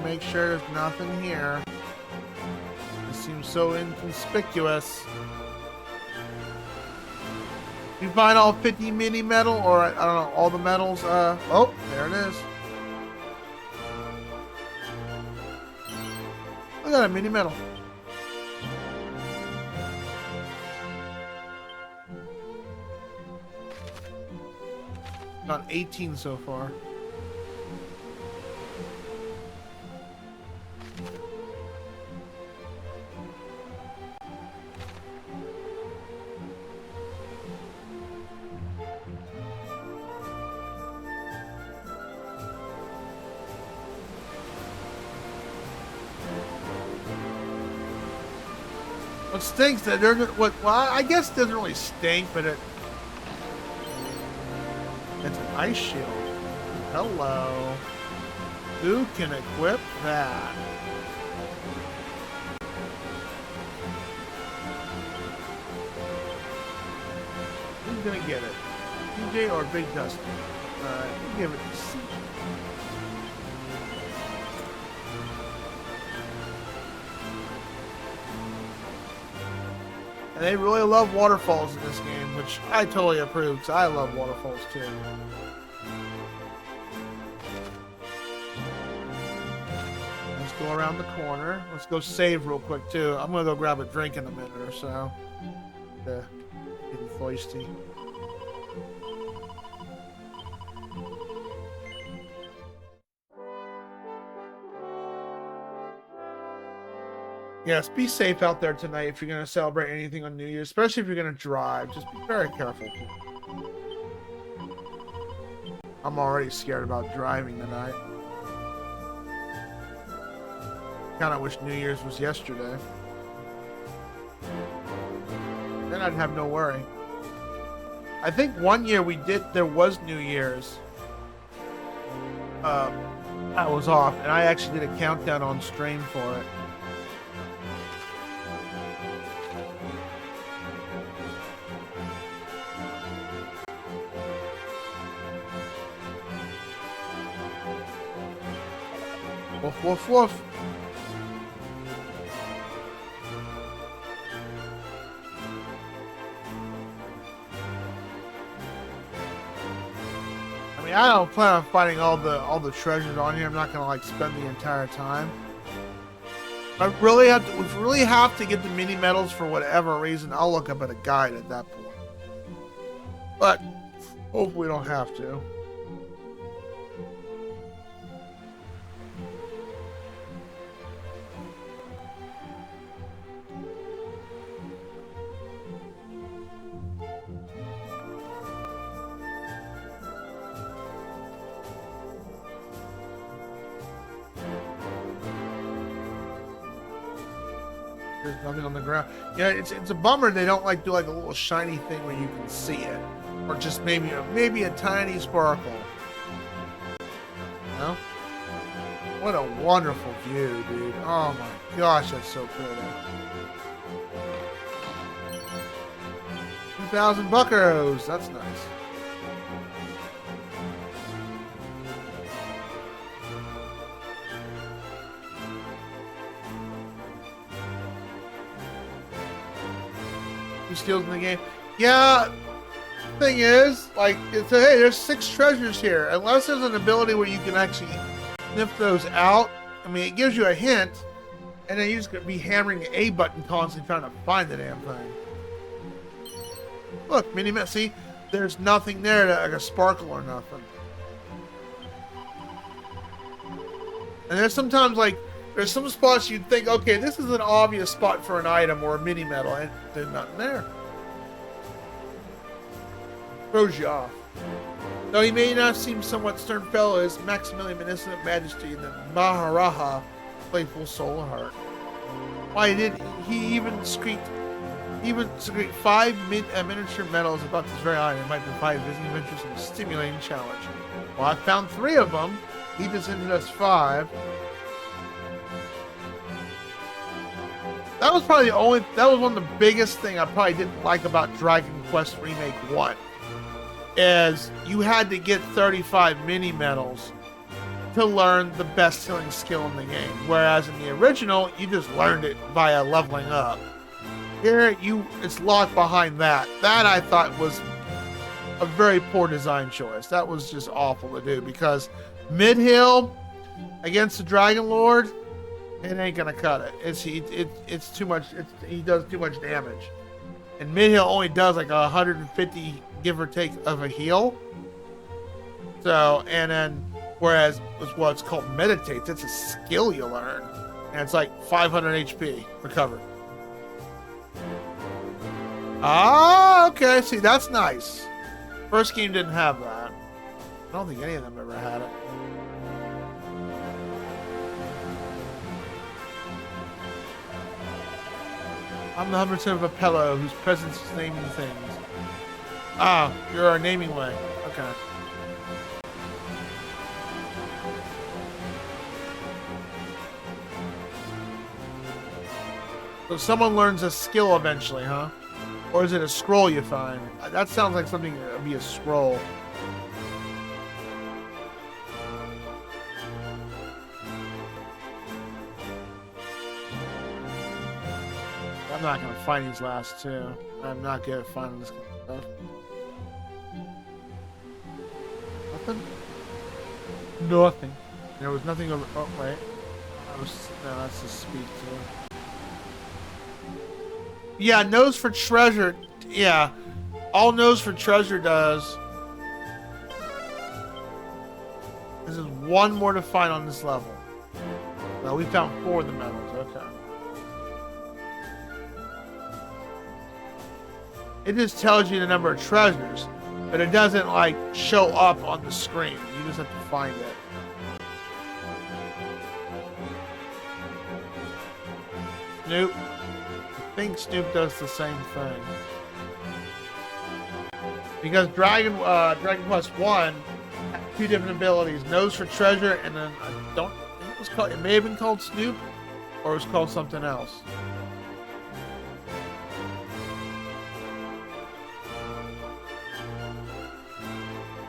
Make sure there's nothing here. It seems so inconspicuous. You find all 50 mini metal, or I don't know, all the metals. Oh, there it is. Look at that mini metal. Got 18 so far. What stinks that they're well, I guess it doesn't really stink, but it's an ice shield. Hello. Who can equip that? Who's gonna get it? DJ or Big Dusty? Alright, we'll give it to C. And they really love waterfalls in this game, which I totally approve, because I love waterfalls too. Let's go around the corner. Let's go save real quick too. I'm gonna go grab a drink in a minute or so. Getting thirsty. Yes, be safe out there tonight if you're going to celebrate anything on New Year's, especially if you're going to drive. Just be very careful. I'm already scared about driving tonight. Kind of wish New Year's was yesterday. Then I'd have no worry. I think one year there was New Year's. I was off, and I actually did a countdown on stream for it. Woof, woof, woof. I mean, I don't plan on finding all the treasures on here. I'm not gonna like spend the entire time. We really have to get the mini medals for whatever reason. I'll look up at a guide at that point. But hopefully we don't have to. There's nothing on the ground. Yeah, it's a bummer they don't like do like a little shiny thing where you can see it, or just maybe a tiny sparkle. You know? What a wonderful view, dude! Oh my gosh, that's so pretty. 2,000 buckaroos. That's nice. Skills in the game. Yeah, thing is, like, it's hey, there's 6 treasures here. Unless there's an ability where you can actually sniff those out. I mean, it gives you a hint, and then you just gonna be hammering the A button constantly trying to find the damn thing. Look, mini map. See, there's nothing there that like a sparkle or nothing. And there's sometimes like there's some spots you'd think, okay, this is an obvious spot for an item or a mini medal, and there's nothing there. Throws you off. Though he may not seem somewhat stern fellow, his Maximilian Beneficent Majesty and the Maharaja playful soul and heart. Why he even squeaked 5 miniature medals about this very item. It might provide visiting adventures and a stimulating challenge. Well, I found 3 of them. He just ended us 5. That was probably that was one of the biggest thing I probably didn't like about Dragon Quest Remake 1. Is you had to get 35 mini medals to learn the best healing skill in the game. Whereas in the original, you just learned it via leveling up. Here, it's locked behind that. That I thought was a very poor design choice. That was just awful to do because mid-heal against the Dragon Lord, it ain't gonna cut it. It's too much. He does too much damage, and mid heal only does like 150 give or take of a heal. So and then whereas with what's called meditates, it's a skill you learn, and it's like 500 HP recovered. Ah, okay. See, that's nice. First game didn't have that. I don't think any of them ever had it. I'm the 100% of a pillow whose presence is naming things. Ah, you're our naming way. Okay. So someone learns a skill eventually, huh? Or is it a scroll you find? That sounds like something that would be a scroll. I'm not gonna find these last two. I'm not good at finding this kind of stuff. Nothing? Nothing. There was nothing over. Oh, wait. No, that's the speed too. Yeah, nose for treasure. Yeah. All nose for treasure does. This is one more to find on this level. Well, we found 4 of the medals. Okay. It just tells you the number of treasures, but it doesn't like show up on the screen. You just have to find it. Snoop. I think Snoop does the same thing. Because Dragon Quest 1 had 2 different abilities. Nose for treasure, and then I think it was called, it may have been called Snoop, or it was called something else.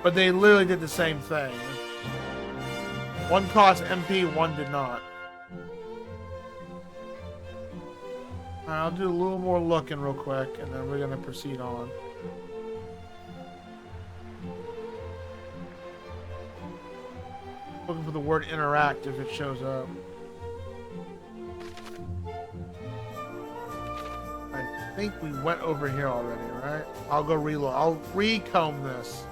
But they literally did the same thing. One cost MP, one did not. Alright, I'll do a little more looking real quick, and then we're gonna proceed on. Looking for the word interact if it shows up. I think we went over here already, right? I'll go reload. I'll recomb this.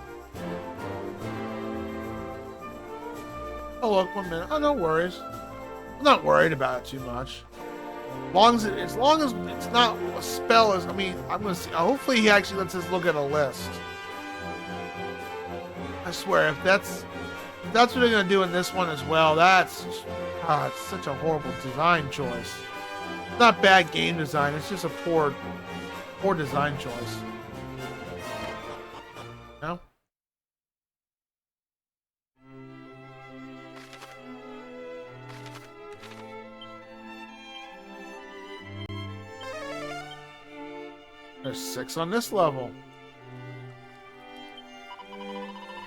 Oh look, 1 minute. Oh, no worries. I'm not worried about it too much. As long as it's not a spell. I mean, I'm gonna see. Hopefully, he actually lets us look at a list. I swear, if that's what they're gonna do in this one as well, it's such a horrible design choice. It's not bad game design. It's just a poor design choice. No. There's 6 on this level.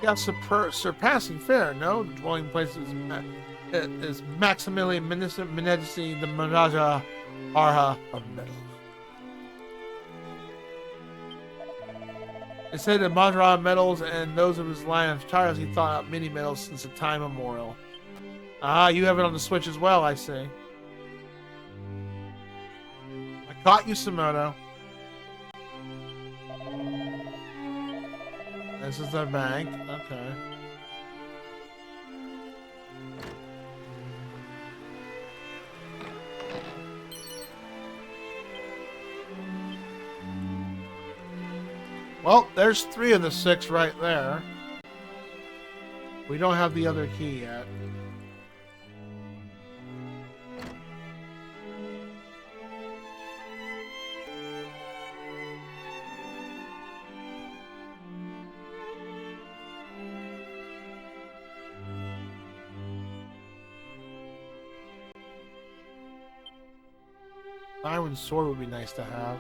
Yeah, surpassing fair. No, the dwelling place is Maximilian Medici, the Manaja Arha of Metals. It said that Maharaja Metals and those of his line of tires he thought out mini metals since the time immemorial. Ah, you have it on the Switch as well, I see. I caught you, Samoto. This is the bank. Okay. Well, there's 3 of the 6 right there. We don't have the other key yet. Iron sword would be nice to have.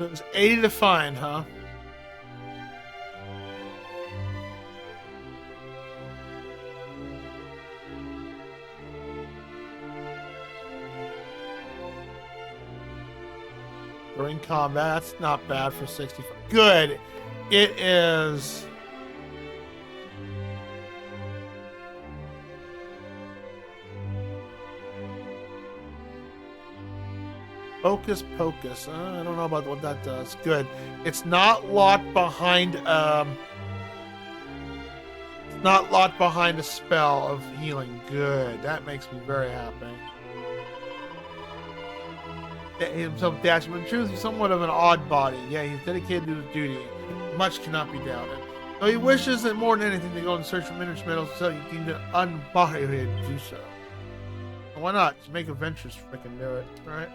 It was 80 to find, huh? During combat, that's not bad for 65. Good. It is. Focus Pocus. I don't know about what that does. Good. It's not locked behind it's not locked behind a spell of healing. Good. That makes me very happy. Himself dashed, but in truth, he's somewhat of an odd body. Yeah, he's dedicated to his duty. Much cannot be doubted. Though he wishes that more than anything to go and search for miniature metals until he deemed it unbodied to do so. Why not? Just make adventures freaking do it, right?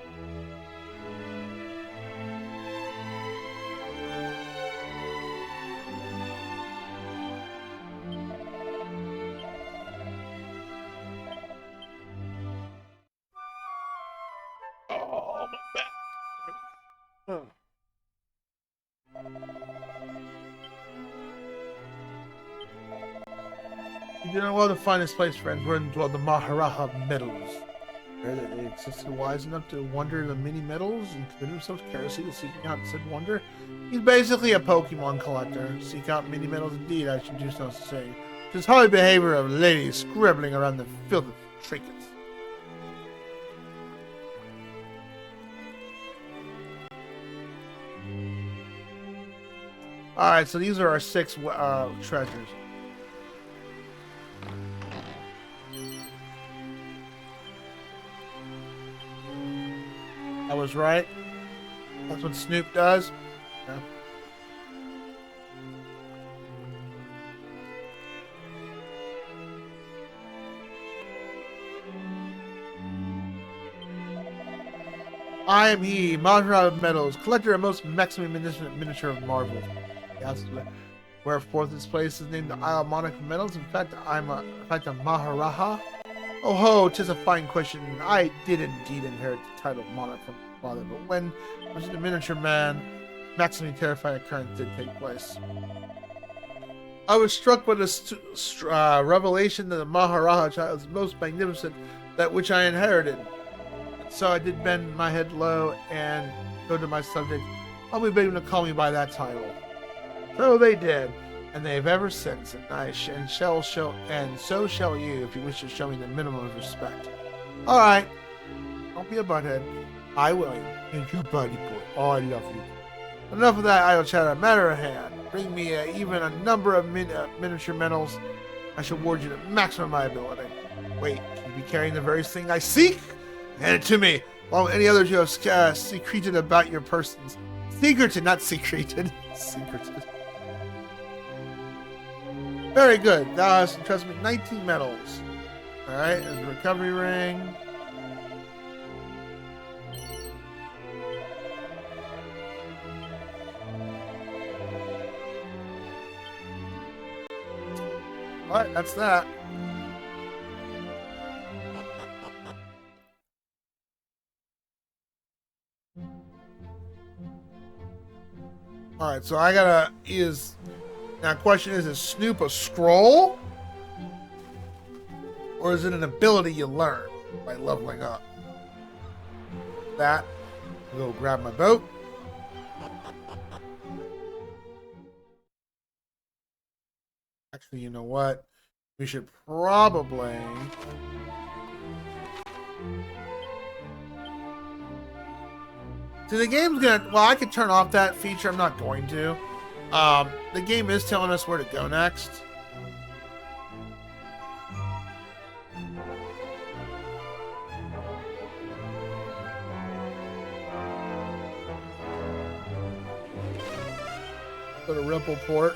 Oh, my back. Oh. You do not want to find this place, friends, wherein dwell the Maharaja metals. Where they existed wise enough to wonder the mini metals and commit himself to heresy to seeking out said wonder. He's basically a Pokemon collector. Seek out mini metals indeed, I should do so to say. This haughty behavior of ladies scribbling around the filth of trinkets. Alright, so these are our 6 treasures. I was right. That's what Snoop does. Yeah. I am he, Maharaja of Metals, collector of most maximum miniature of marvels. Yes, wherefore this place is named the Isle of Monarch of Metals. In fact, I'm a Maharaja. Oh ho, 'tis a fine question. I did indeed inherit the title of monarch from my father, but when I was a miniature man, maximally terrifying occurrence did take place. I was struck by the revelation that the Maharaja child is most magnificent, that which I inherited. So I did bend my head low and go to my subject. I'll be begging to call me by that title. So they did, and they've ever since, and so shall you if you wish to show me the minimum of respect. All right, don't be a butthead. I will. And you, buddy boy. Oh, I love you. Enough of that idle chatter. Matter at hand. Bring me even a number of miniature metals. I shall award you the maximum of my ability. Wait, can you be carrying the very thing I seek? Hand it to me, along with any others you have secreted about your persons. Secreted, not secreted. Secreted. Very good. Thou hast entrusted me 19 metals. Alright, there's a recovery ring. Alright, that's that. Alright, so I gotta now question is Snoop a scroll? Or is it an ability you learn by leveling up? That. I'll go grab my boat. Actually, you know what? We should probably... See, the game's gonna... Well, I could turn off that feature. I'm not going to. The game is telling us where to go next. Go to Rippleport.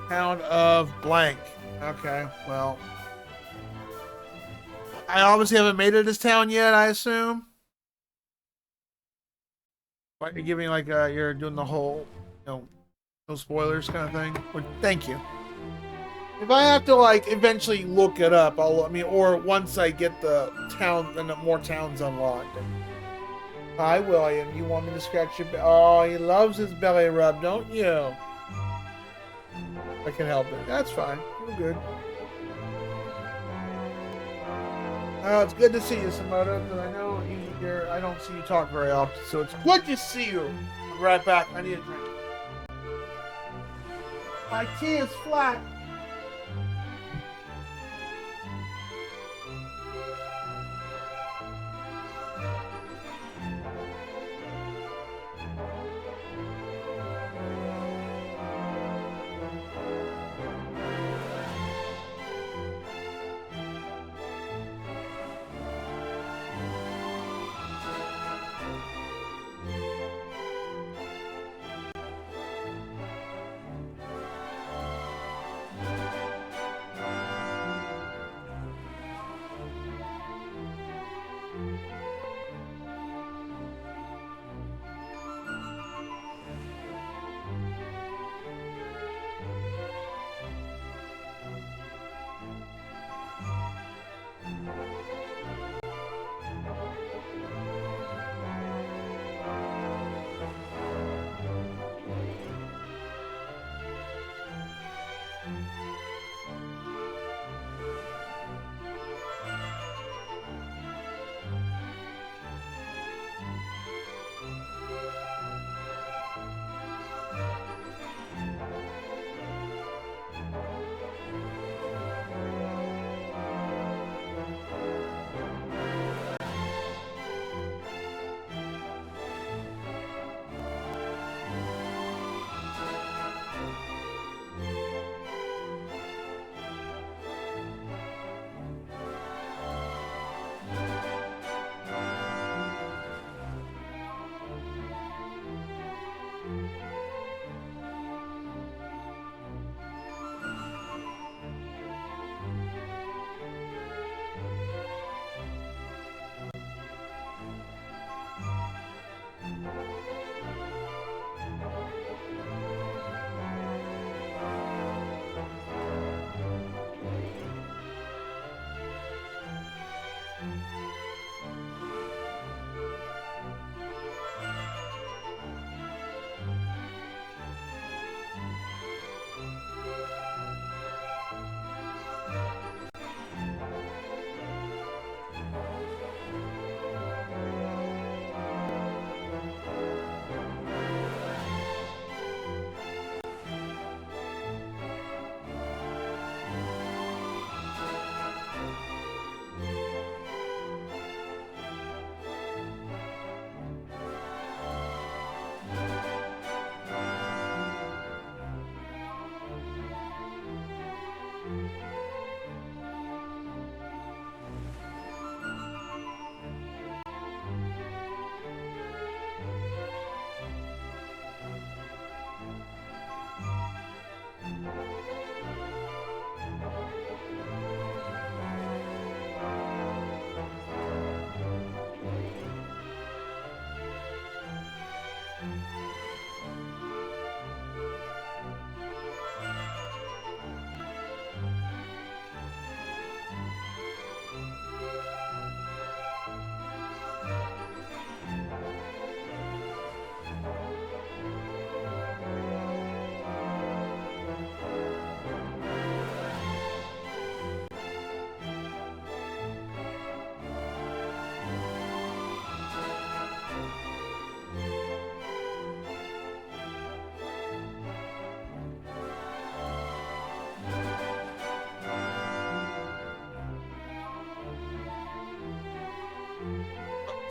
Town of blank. Okay, well. I obviously haven't made it to this town yet, I assume. But you're giving like you're doing the whole, no spoilers kind of thing. Well, thank you. If I have to like eventually look it up, or once I get the town and more towns unlocked. Hi, William. You want me to scratch your oh, he loves his belly rub, don't you? I can help it. That's fine. You're good. It's good to see you, Samoda, because I know I don't see you talk very often, so it's good to see you. I'll be right back. I need a drink. My tea is flat.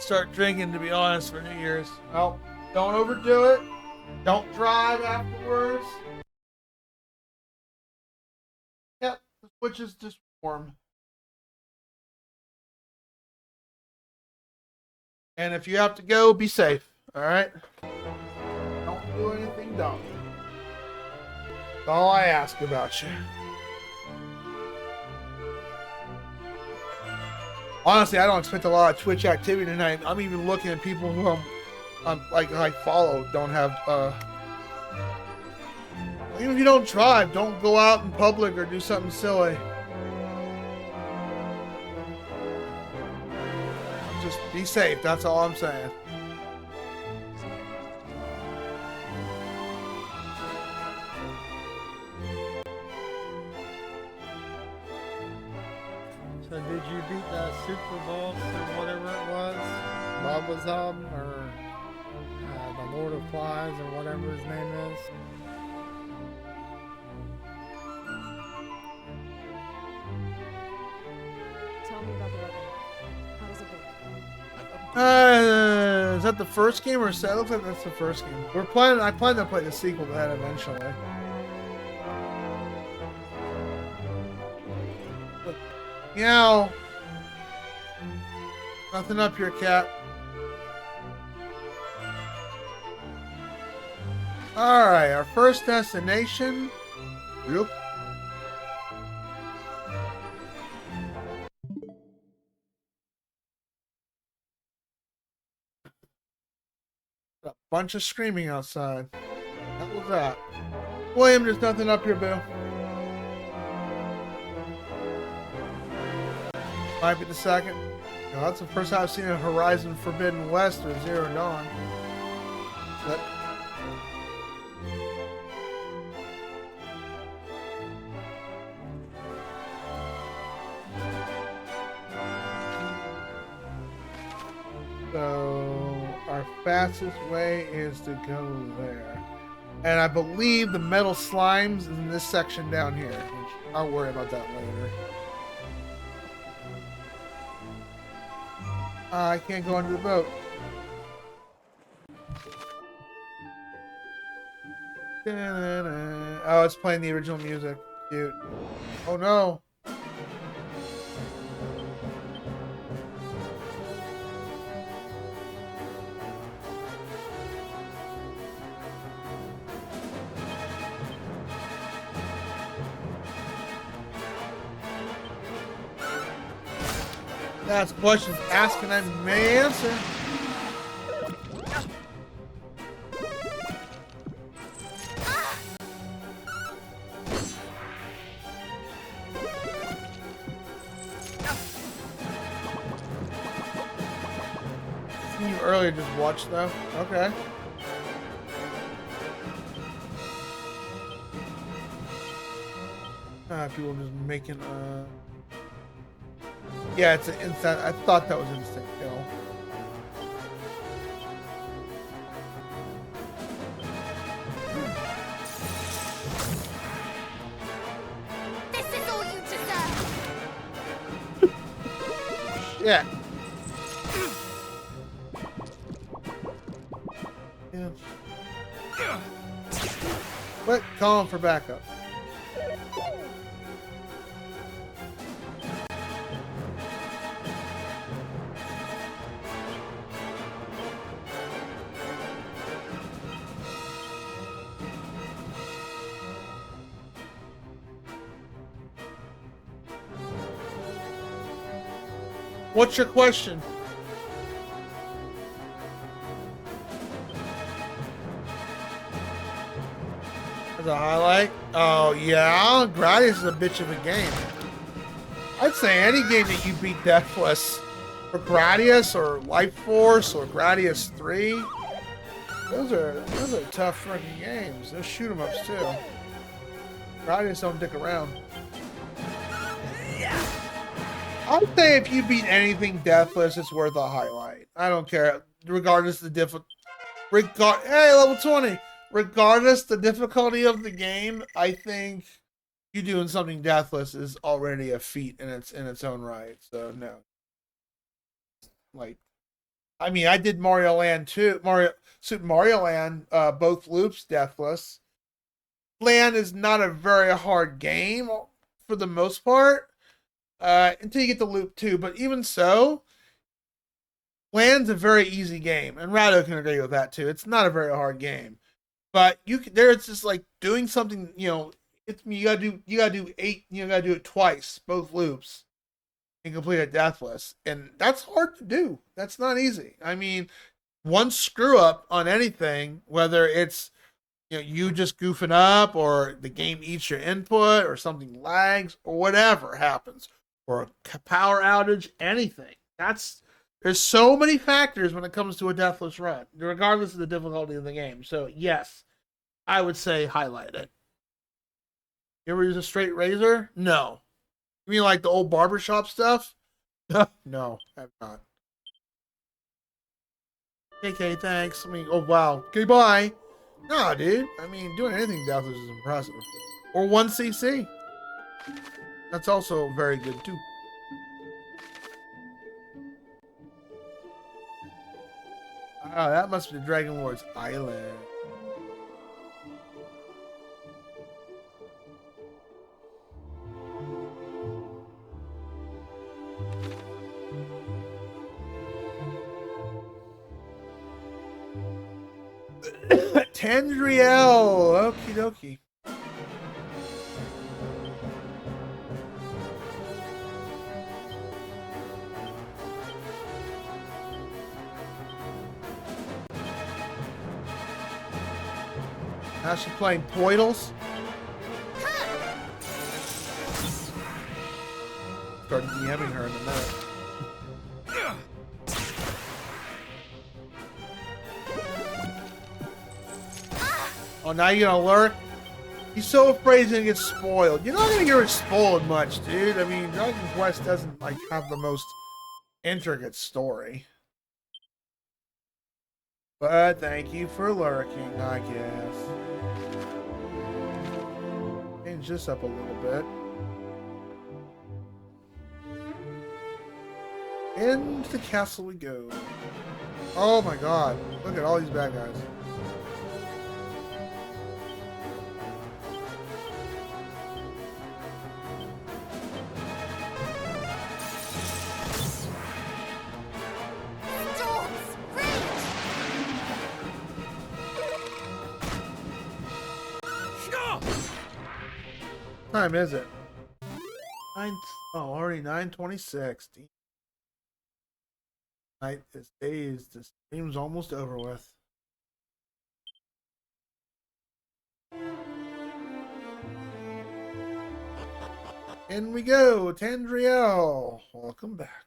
start drinking, to be honest, for New Year's. Well, don't overdo it. Don't drive afterwards. Yep, the Switch is just warm. And if you have to go, be safe. All right? Don't do anything dumb. That's all I ask about you. Honestly, I don't expect a lot of Twitch activity tonight. I'm even looking at people who I follow don't have even if you don't drive, don't go out in public or do something silly. Just be safe, that's all I'm saying. So did you beat that Super Boss or whatever it was? Babazub or the Lord of Flies or whatever his name is? Tell me about the weapon. How does it work? Is that the first game or it looks like that's the first game. I plan to play the sequel to that eventually. Meow. Nothing up here, cat. Alright, our first destination. Yep. A bunch of screaming outside. What was that? William, there's nothing up here, boo. Might be the second. No, that's the first time I've seen a Horizon Forbidden West or Zero Dawn. But so our fastest way is to go there. And I believe the metal slimes is in this section down here, which I'll worry about that later. I can't go under the boat. Oh, it's playing the original music. Cute. Oh no. Ask questions, ask and I may answer. Seen you earlier, just watch though. Okay. People just making yeah, it's an instant. I thought that was instant kill. This is all you deserve. Yeah. Yeah. But call him for backup. What's your question? As a highlight? Oh yeah, Gradius is a bitch of a game. I'd say any game that you beat deathless, or Gradius, or Life Force, or Gradius 3, those are tough freaking games. Those shoot 'em ups too. Gradius don't dick around. I'd say if you beat anything deathless, it's worth a highlight. I don't care, regardless of the hey, level 20. Regardless the difficulty of the game, I think you doing something deathless is already a feat in its own right. So no, like I mean, I did Mario Land too. Super Mario Land, both loops, deathless. Land is not a very hard game for the most part, until you get to loop 2. But even so, Land's a very easy game, and Rado can agree with that too. It's not a very hard game, but there's just like doing something. You gotta do 8. You gotta do it twice, both loops, and complete it deathless, and that's hard to do. That's not easy. I mean, one screw up on anything, whether it's you just goofing up, or the game eats your input, or something lags, or whatever happens, or a power outage, anything. There's so many factors when it comes to a deathless run, regardless of the difficulty of the game. So yes, I would say highlight it. You ever use a straight razor? No. You mean like the old barbershop stuff? No, I've not. Okay, thanks. I mean, oh wow. Okay, bye. Nah, dude. I mean, doing anything deathless is impressive. Or 1cc. That's also very good too. Ah, that must be the Dragon Lord's Island. Tandriel. Okie dokie. Now she's playing Poidles. Start DMing her in a minute. Oh, now you're gonna lurk? He's so afraid he's gonna get spoiled. You're not gonna get spoiled much, dude. I mean, Dragon Quest doesn't like have the most intricate story. But thank you for lurking, I guess. Change this up a little bit. Into the castle we go. Oh my god. Look at all these bad guys. What time is it? Already 9:26. Night is dazed. The stream's almost over with. In we go, Tandriel. Welcome back.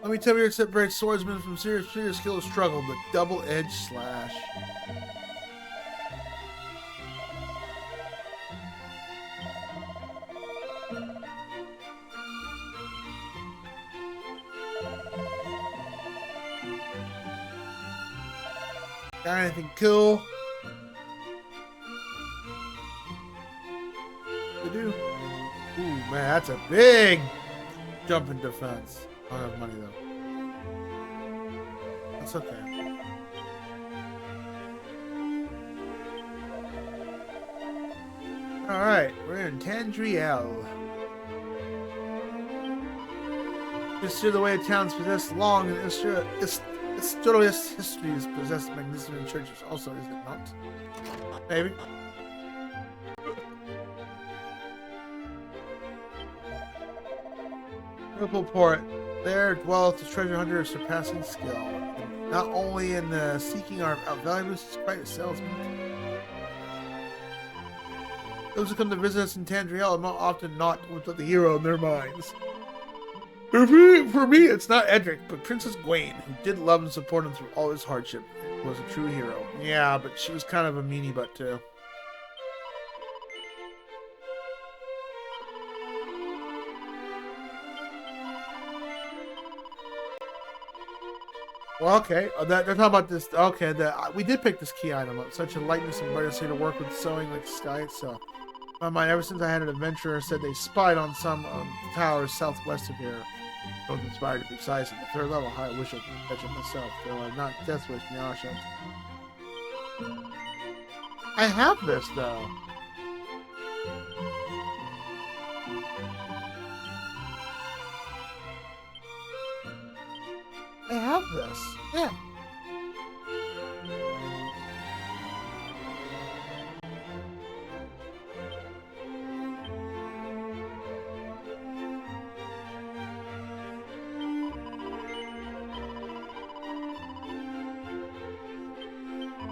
Let me tell you, separate swordsmen from serious skill struggle, the double-edged slash. Got anything cool? You do? Ooh, man, that's a big jump in defense. I don't have money though. That's okay. Alright, we're in Tandriel. Consider the way a town's possessed long and historious history is possessed magnificent churches also, is it not? Maybe. Purple Port. There dwelleth the treasure hunter of surpassing skill, not only in seeking our valuables, but quite a salesman. Those who come to visit us in Tandriel are more often not with the hero in their minds. For me, it's not Edric, but Princess Gwaine, who did love and support him through all his hardship, was a true hero. Yeah, but she was kind of a meanie butt too. Well, okay. They're talking about this. Okay, we did pick this key item up. Such a lightness and brightness here to work with sewing like the sky itself. My mind, ever since I had an adventurer said they spied on some towers southwest of here. Both inspired to be precise. At the third level, I wish I could catch it myself. Though I'm not death wish, Nyasha. I have this though. I have this. Yeah.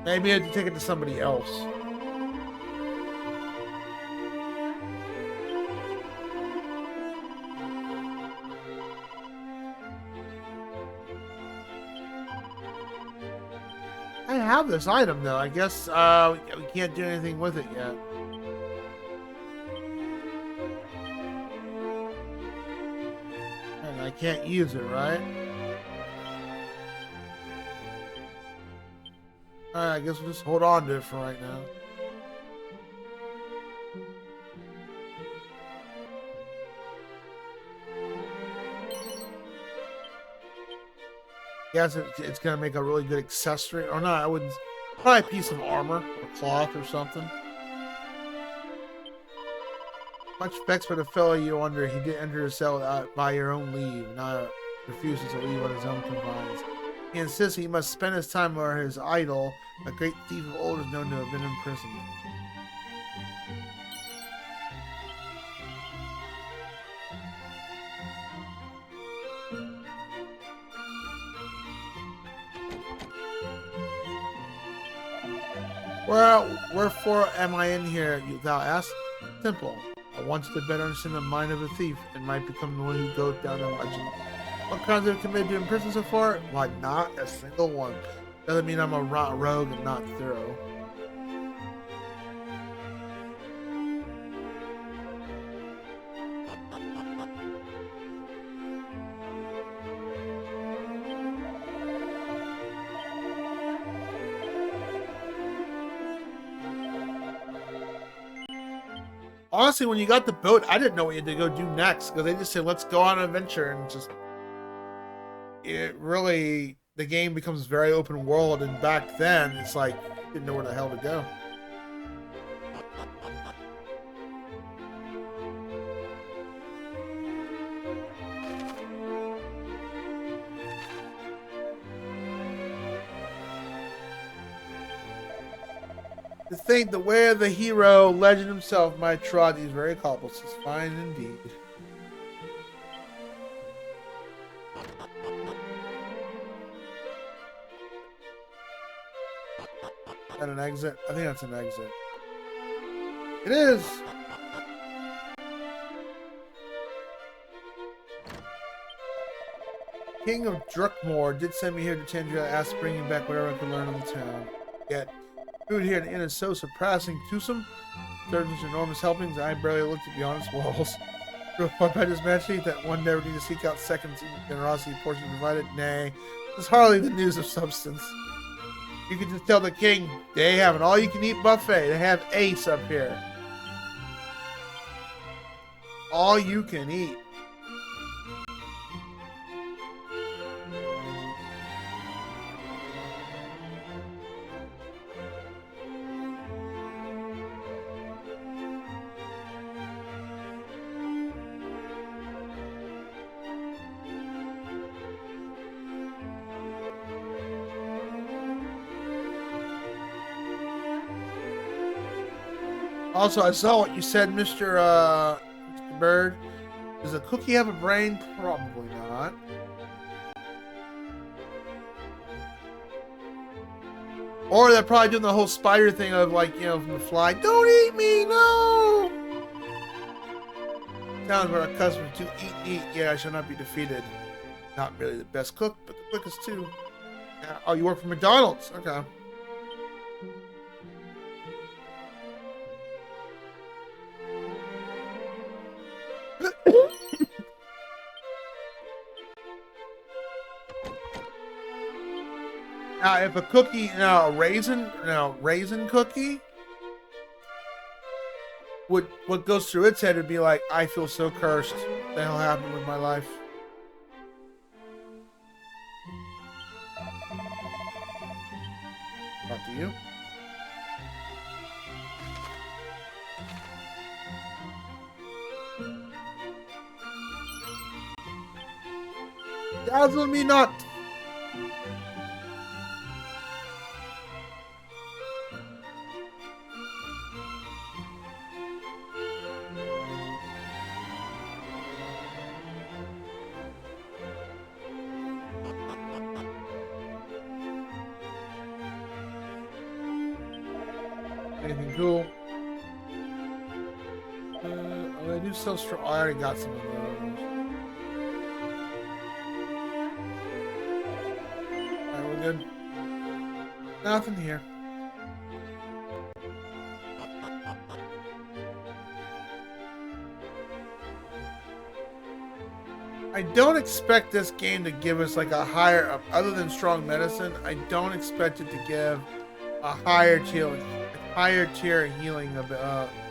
Maybe I had to take it to somebody else. I have this item though. I guess we can't do anything with it yet. And I can't use it, right? Alright, I guess we'll just hold on to it for right now. Guess it's gonna make a really good accessory. Or not, I wouldn't. Probably a piece of armor or cloth or something. Much vexed by the fellow you under, he did enter his cell by your own leave. Now refuses to leave on his own confines. He insists he must spend his time where his idol, a great thief of old, is known to have been imprisoned. Wherefore am I in here, thou ask? Simple. I want you to better understand the mind of a thief, and might become the one who goes down the legend. What crimes have you committed to in prison so far? Why, not a single one. Doesn't mean I'm a rogue and not thorough. Honestly, when you got the boat, I didn't know what you had to go do next, because they just said, let's go on an adventure, and just... It really... The game becomes very open world, and back then, it's like, you didn't know where the hell to go. To think that where the hero, legend himself, might trod these very cobbles is fine indeed. Is that an exit? I think that's an exit. It is! King of Druckmore did send me here to Tandria, asked to bring you back whatever I could learn of the town. Yet, food here in the inn is so surpassing toothsome. Serves enormous helpings, I barely looked at beyond its walls. Upon by his majesty that one never need to seek out seconds in generosity portion provided. Nay, it's hardly the news of substance. You can just tell the king they have an all-you-can-eat buffet. They have Ace up here. All you can eat. Also, I saw what you said, Mr. Bird. Does a cookie have a brain? Probably not. Or they're probably doing the whole spider thing of, like, you know, from the fly. Don't eat me, no! Towns where our customers do eat and eat. Yeah, I shall not be defeated. Not really the best cook, but the quickest too. Yeah. Oh, you work for McDonald's? Okay. Now, if a cookie, now a raisin cookie, what goes through its head would be like, I feel so cursed. What the hell happened with my life? Talk to you. Dazzle me not. Anything cool? Oh, I do sell straw. I already got some of those. Alright, we're good. Nothing here. I don't expect this game to give us like a higher, other than strong medicine, I don't expect it to give a higher tier healing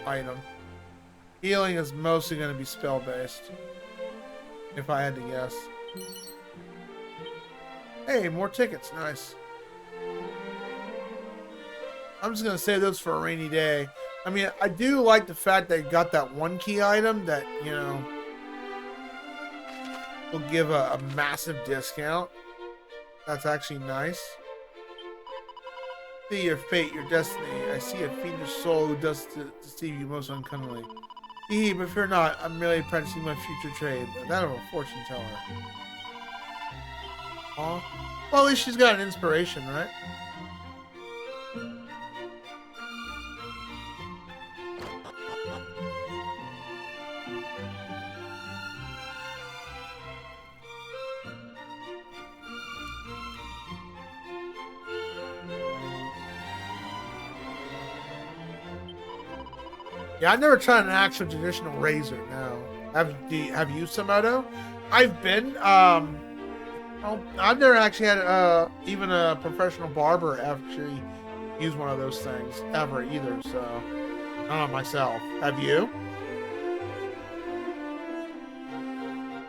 item. Healing is mostly going to be spell based, if I had to guess. Hey, more tickets, nice. I'm just going to save those for a rainy day. I mean, I do like the fact that you got that one key item that, you know, will give a massive discount. That's actually nice. See your fate, your destiny. I see a fiendish soul who does deceive you most uncannily. But fear not, I'm merely practicing my future trade. That of a fortune teller. Aw. Well, at least she's got an inspiration, right? Yeah, I've never tried an actual traditional razor. No, have you, Samoto? I've been. Well, I've never actually had even a professional barber actually use one of those things ever either. So, not myself. Have you?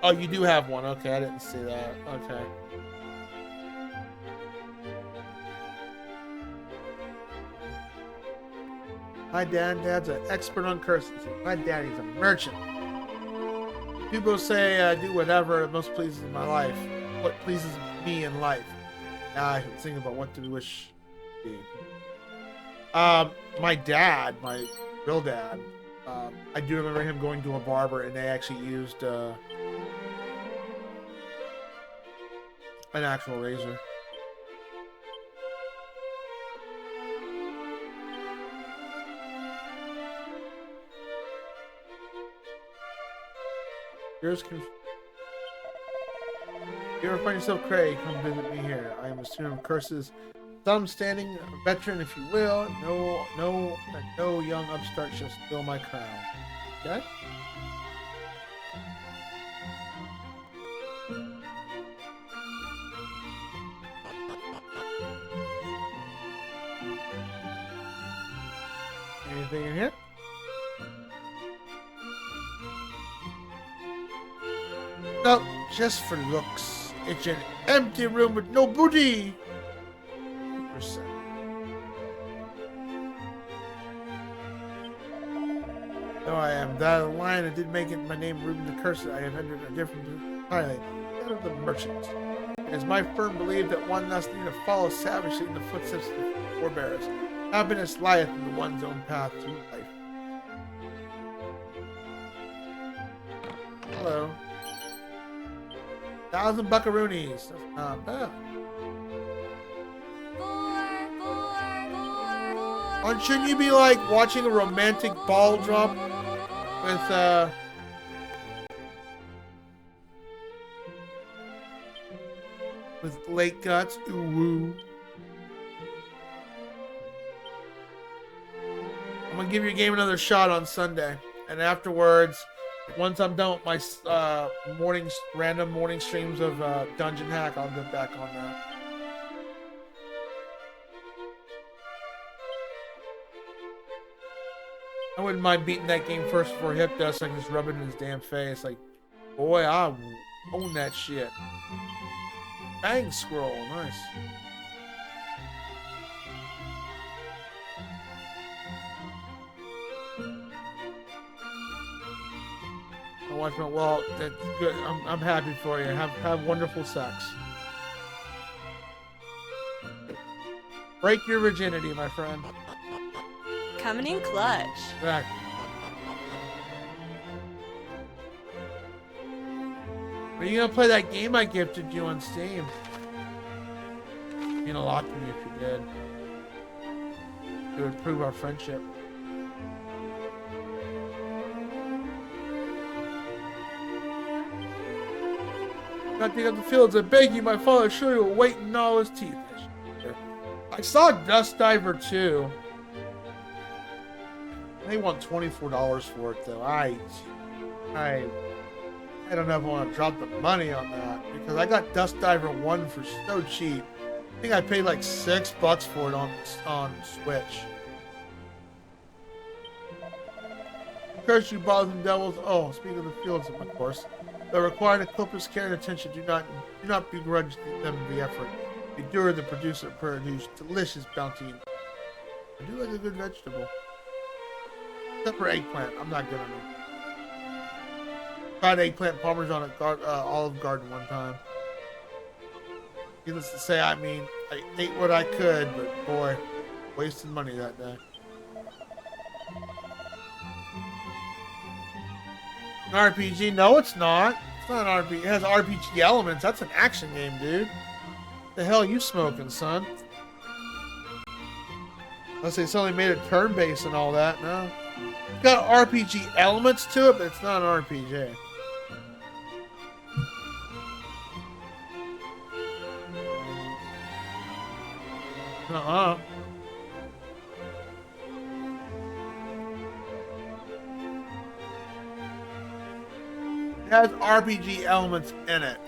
Oh, you do have one. Okay, I didn't see that. Okay. My dad's an expert on curses. My daddy's a merchant. People say I do whatever most pleases in my life. What pleases me in life. Now I can think about what to wish to be. My dad, my real dad, I do remember him going to a barber and they actually used an actual razor. Yours can. If you ever find yourself cray, come visit me here. I am a student of curses. Some standing a veteran, if you will. No young upstart shall steal my crown. Okay? Anything in here? No, just for looks. It's an empty room with no booty. 2%. Though I am that of the line, I did make it my name Reuben the Cursed. I have entered a different highlight, that of the merchant. It is my firm belief that one thus need to follow savagely in the footsteps of the forebears. Happiness lieth in the one's own path through life. Hello. 1,000 buckaroonies. That's not bad. Or shouldn't you be like watching a romantic ball drop with with lake guts. Ooh, woo. I'm gonna give your game another shot on Sunday, and afterwards, once I'm done with my random morning streams of Dungeon Hack, I'll get back on that. I wouldn't mind beating that game first before Hip does, so I can just rub it in his damn face. Like, boy, I own that shit. Bang scroll, nice. My wife went, well, that's good. I'm happy for you. Have wonderful sex. Break your virginity, my friend. Coming in clutch. Back. Are you gonna play that game I gifted you on Steam? Mean a lot to me if you did. It would prove our friendship. Not dig up the fields, I beg you, my father surely will wait in all his teeth. I saw Dust Diver 2. They want $24 for it though. I don't know if I want to drop the money on that because I got Dust Diver 1 for so cheap. I think I paid like $6 for it on Switch. Curse you, balls and devils! Oh, speaking of the fields, of course, that require the copious care and attention. Do not begrudge them the effort. Endure the producer produce delicious bounty. I do like a good vegetable. Except for eggplant, I'm not good on it. Tried eggplant parmesan at Olive Garden one time. Needless to say, I mean, I ate what I could, but boy, wasted money that day. An RPG? No, it's not. It's not an RPG. It has RPG elements. That's an action game, dude. The hell you smoking, son? Unless they suddenly made it turn-based and all that. No. It's got RPG elements to it, but it's not an RPG. Uh-uh. It has RPG elements in it.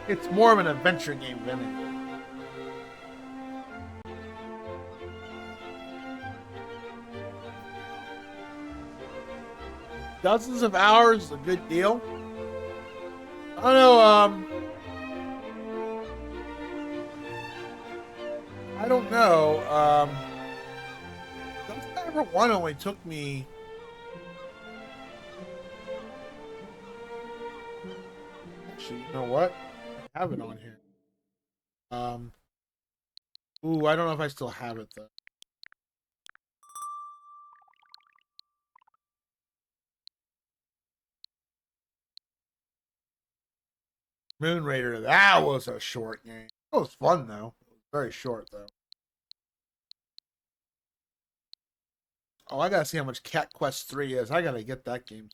It's more of an adventure game, Vinny. Dozens of hours is a good deal. I don't know, I don't know. Dust Diver 1 only took me... Actually, you know what? I have it on here. Ooh, I don't know if I still have it, though. Moon Raider, that was a short game. It was fun, though. It was very short, though. Oh, I gotta see how much Cat Quest 3 is. I gotta get that game.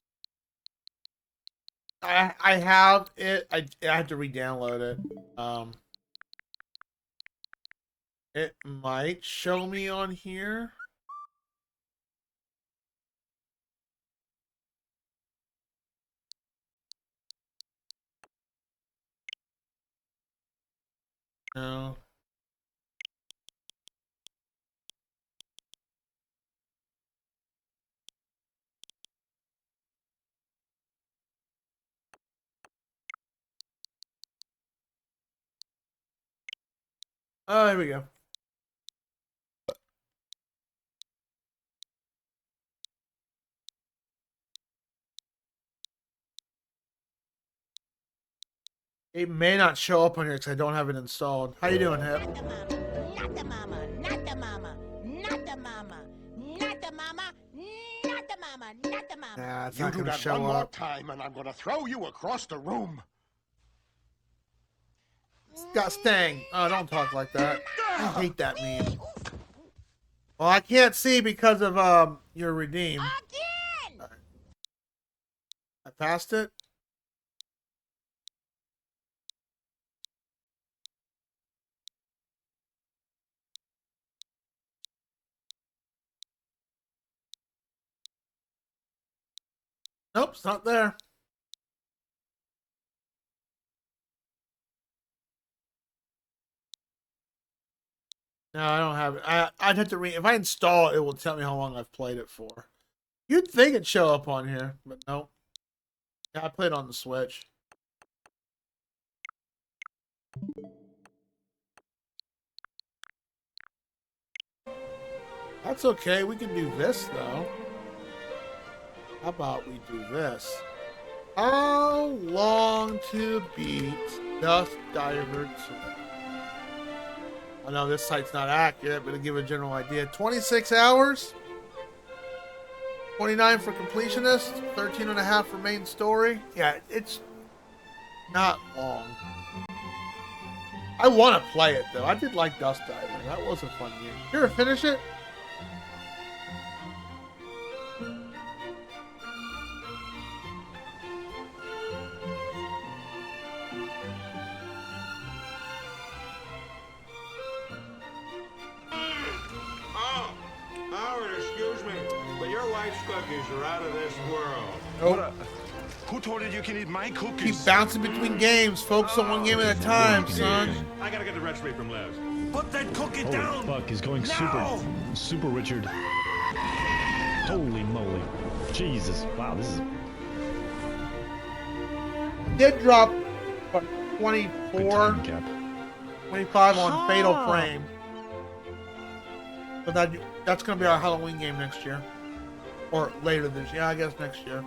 I have it. I have to re-download it. It might show me on here. No. Oh, here we go. It may not show up on here because I don't have it installed. How you doing, Hip? Not the mama, not the mama, not the mama, not the mama, not the mama, not the mama. Nah, it's You not do gonna that show one more up. time and I'm gonna throw you across the room. Got Stang. Oh, don't talk like that. I hate that meme. Well, I can't see because of You're redeemed. Again! All right. I passed it. Nope, it's not there. No, I don't have it. I'd have to if I install it, it will tell me how long I've played it for. You'd think it'd show up on here, but no. Yeah, I played on the Switch. That's okay. We can do this, though. How about we do this? How long to beat Dust Diver 2? I know this site's not accurate, but to give a general idea, 26 hours, 29 for completionist, 13 and a half for main story. Yeah, it's not long. I want to play it though. I did like Dust Diver. That was a fun game. Here, finish it. Cookies are out of this world. Nope. Who told you you can eat my cookies? Keep bouncing between games. Focus on one game at a time, son. I gotta get the recipe from Liz. Put that cookie Holy down! fuck, he's going No! super Richard. Holy moly. Jesus. Wow, this is... Did drop what, 24, 25 on Fatal Frame. But that's going to be our Halloween game next year. Or later this year. Yeah, I guess next year.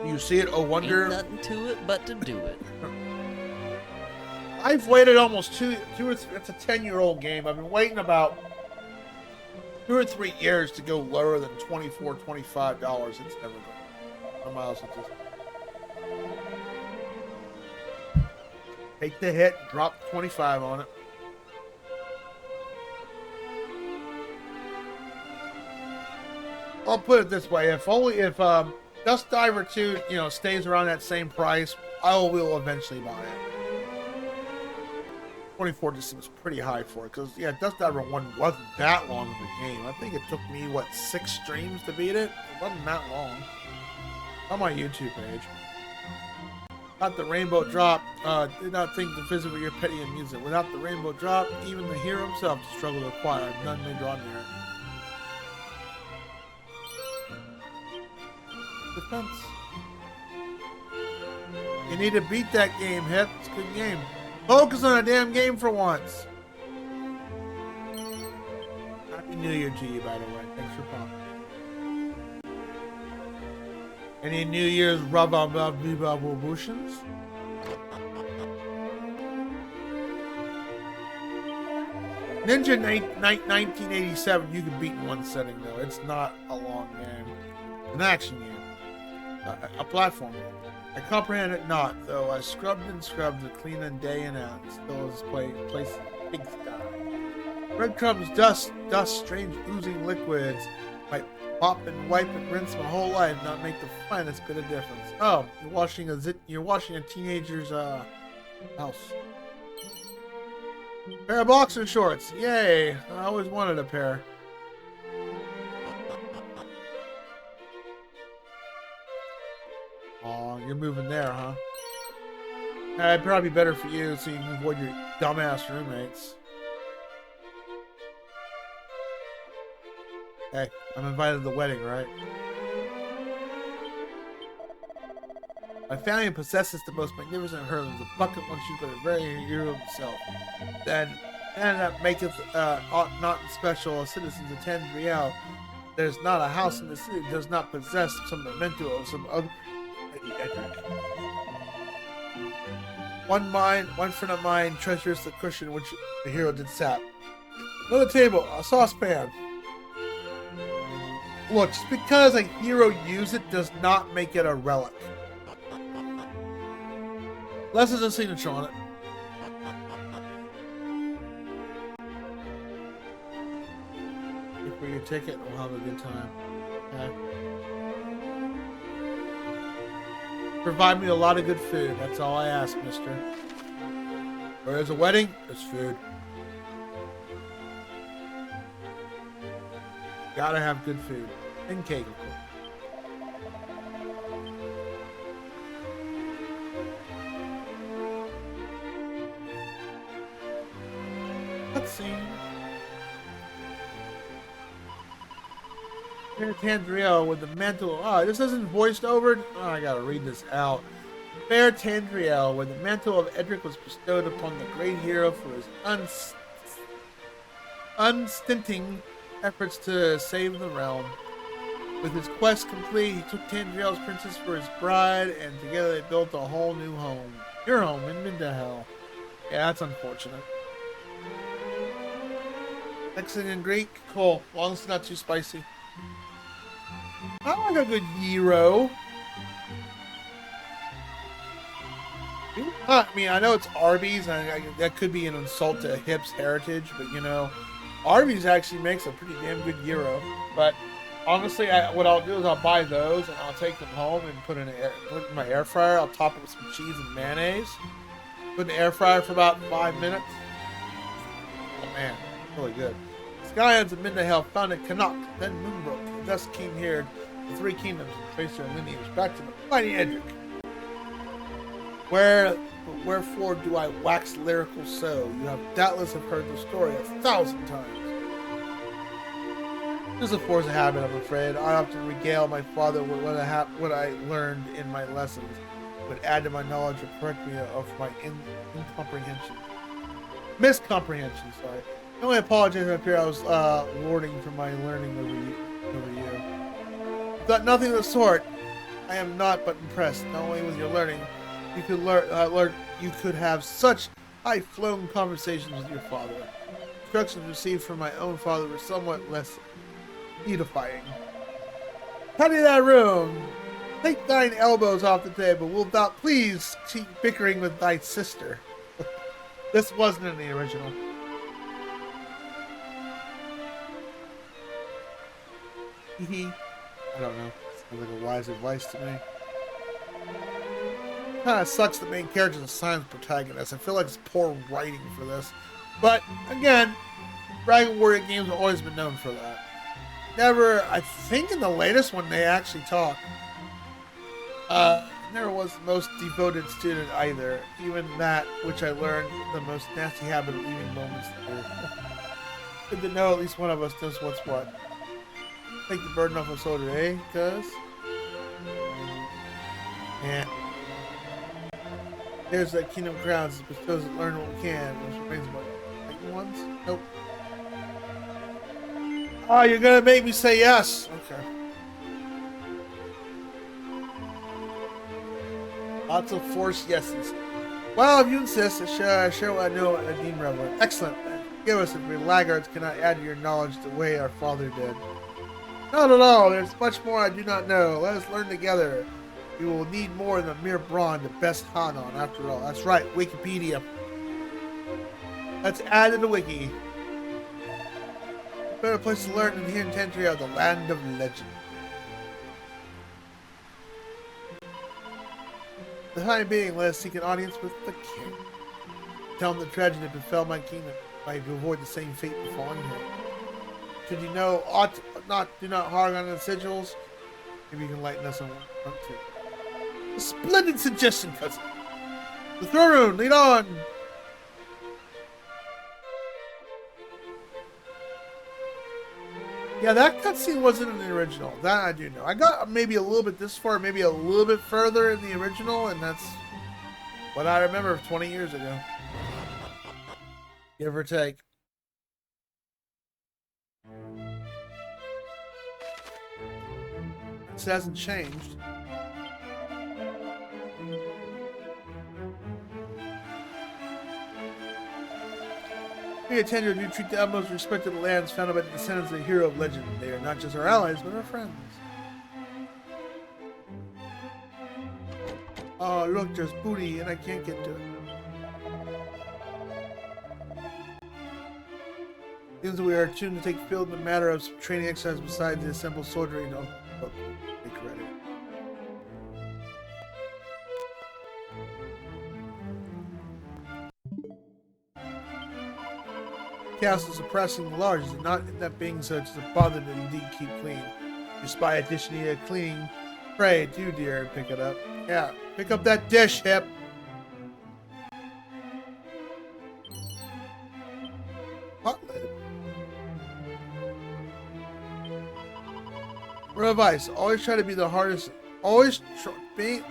You see it? Oh, wonder. Ain't nothing to it but to do it. I've waited almost two or three. It's a 10-year-old game. I've been waiting about 2 or 3 years to go lower than $24, $25. It's never going. I'm else it's just take the hit, drop 25 on it. I'll put it this way: if Dust Diver 2, stays around that same price, I will eventually buy it. 24 just seems pretty high for it, because Dust Diver 1 wasn't that long of a game. I think it took me 6 streams to beat it. It wasn't that long. On my YouTube page. Without the rainbow drop, did not think to visit with your petty and music. Without the rainbow drop, even the hero himself to struggle to acquire. None may draw near it. Defense. You need to beat that game, Hip. It's a good game. Focus on a damn game for once. Happy New Year to you, by the way. Thanks for calling. Any New Year's resolutions? Ninja 1987 you can beat in one setting though. It's not a long game. An action game. A platform game. I comprehend it not, though I scrubbed and scrubbed the clean and day and out. Still is place big sky. Breadcrumbs, dust, strange oozing liquids. Might pop and wipe and rinse my whole life, not make the finest bit of difference. Oh, you're washing a teenager's house. Pair of boxer shorts. Yay! I always wanted a pair. Aw, you're moving there, huh? It'd probably be better for you so you can avoid your dumbass roommates. Hey, I'm invited to the wedding, right? My family possesses the most magnificent hurdles. The bucket once used by the very hero himself. Then, and that maketh not special citizens attend real. There's not a house in the city that does not possess some memento of some other. One friend of mine treasures the cushion which the hero did sap. Another table, a saucepan. Look, just because a hero used it does not make it a relic. Unless there's a signature on it. your ticket and we'll have a good time. Okay? Provide me a lot of good food. That's all I ask, mister. Where there's a wedding, there's food. Gotta have good food. And cake, of course. Let's see. Mayor Tandriel with the mantle. Oh, this isn't voiced over. Oh, I gotta read this out. Fair Tandriel, where the mantle of Edric was bestowed upon the great hero for his unstinting efforts to save the realm. With his quest complete, he took Tandriel's princess for his bride, and together they built a whole new home. Your home in Mindahel. Yeah, that's unfortunate. Mexican Greek? Cool. As long as it's not too spicy. I like a good gyro. I mean, I know it's Arby's, and that could be an insult to Hip's heritage, but you know, Arby's actually makes a pretty damn good gyro. But honestly, what I'll do is I'll buy those and I'll take them home and put in my air fryer. I'll top it with some cheese and mayonnaise. Put in the air fryer for about 5 minutes. Oh man, really good. Skylands of Mindahel founded Canuck, then Moonbrook, and thus came here the three kingdoms and traced their lineage back to the mighty Edric. Wherefore do I wax lyrical so? You have doubtless have heard the story 1,000 times. This is a force of habit, I'm afraid. I often regale my father with what I learned in my lessons, would add to my knowledge or correct me of my incomprehension. Miscomprehension, sorry. I only apologize up here. I was lording for my learning over you. But nothing of the sort. I am not but impressed, not only with your learning. You could have such high-flown conversations with your father. Instructions received from my own father were somewhat less edifying. Tidy that room. Take thine elbows off the table. Wilt thou please keep bickering with thy sister? This wasn't in the original. I don't know. Sounds like a wise advice to me. Kinda sucks the main character is a silent protagonist. I feel like it's poor writing for this. But, again, Dragon Warrior games have always been known for that. Never, I think in the latest one they actually talk. Never was the most devoted student either. Even that, which I learned the most nasty habit of leaving moments later. Good to know at least one of us knows what's what. Take the burden off a soldier, eh, cuz? Yeah. There's that Kingdom Crowns, but those that learn what we can, which remains about like ones? Nope. Oh, you're gonna make me say yes. Okay. Lots of forced yeses. Well, if you insist, I share what I know about the Dean Reveler. Excellent. Give us if we laggards cannot add to your knowledge the way our father did. Not at all. There's much more I do not know. Let us learn together. We will need more than mere brawn to best Han on, after all. That's right, Wikipedia. Let's add to the wiki. Better place to learn than here in Tantria, the land of legend. For the time being, let us seek an audience with the king. Tell him the tragedy that befell my kingdom, might to avoid the same fate befalling him. Should you know aught do not harm on the sigils, maybe you can lighten us on one front too. A splendid suggestion, cousin. The throne room, lead on! Yeah, that cutscene wasn't in the original. That I do know. I got maybe a little bit this far, maybe a little bit further in the original, and that's what I remember 20 years ago. Give or take. This hasn't changed. We attend you treat the utmost respect to the lands founded by the descendants of the hero of legend. They are not just our allies, but our friends. Oh, look, there's booty, and I can't get to it. Seems we are tuned to take field in the matter of some training exercise besides the assembled soldiery. No, look, take credit. Castle is suppressing large, is it not? That being such as a bother to indeed keep clean. Your spy edition need a cleaning. Pray, do dear, pick it up. Yeah, pick up that dish, Hip. Hot lid. Word of advice: always try to be the hardest. Always be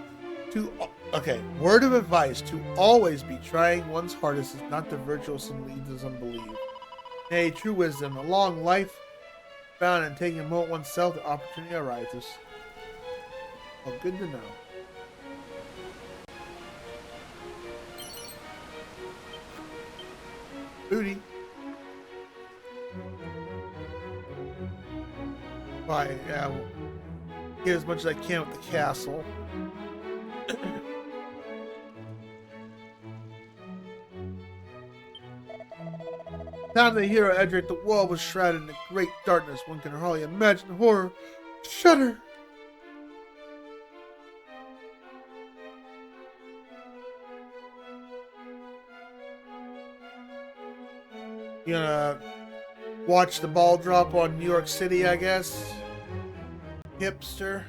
to. Okay, word of advice: to always be trying one's hardest is not the virtuous and leads us unbelief. Nay, true wisdom, a long life found in taking a moment oneself, the opportunity arises. Oh, good to know. Booty. Why, yeah, we'll get as much as I can with the castle. Time of the hero Edric, the world was shrouded in a great darkness. One can hardly imagine the horror. Shudder! You gonna watch the ball drop on New York City, I guess? Hipster.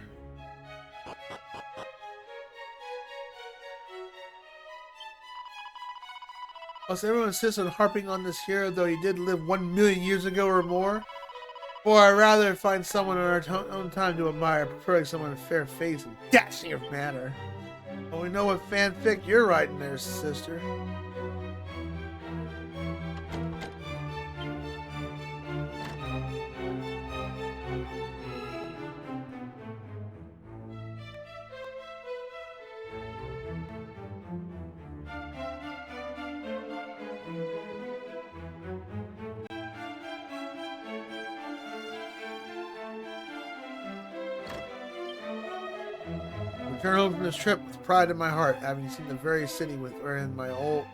Plus, everyone insists on harping on this hero, though he did live 1 million years ago or more. Or I'd rather find someone in our own time to admire, preferring someone with a fair face and dashing of manner. Well, we know what fanfic you're writing there, sister. Return home from this trip with pride in my heart, having seen the very city wherein my old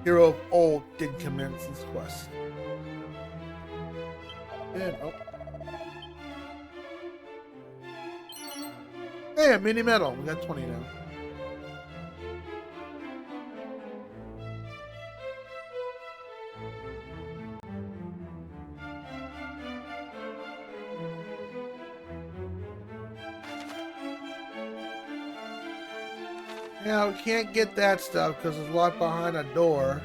hero of old did commence his quest. And, oh. Hey, a mini medal. We got 20 now. Yeah, we can't get that stuff because it's locked behind a door.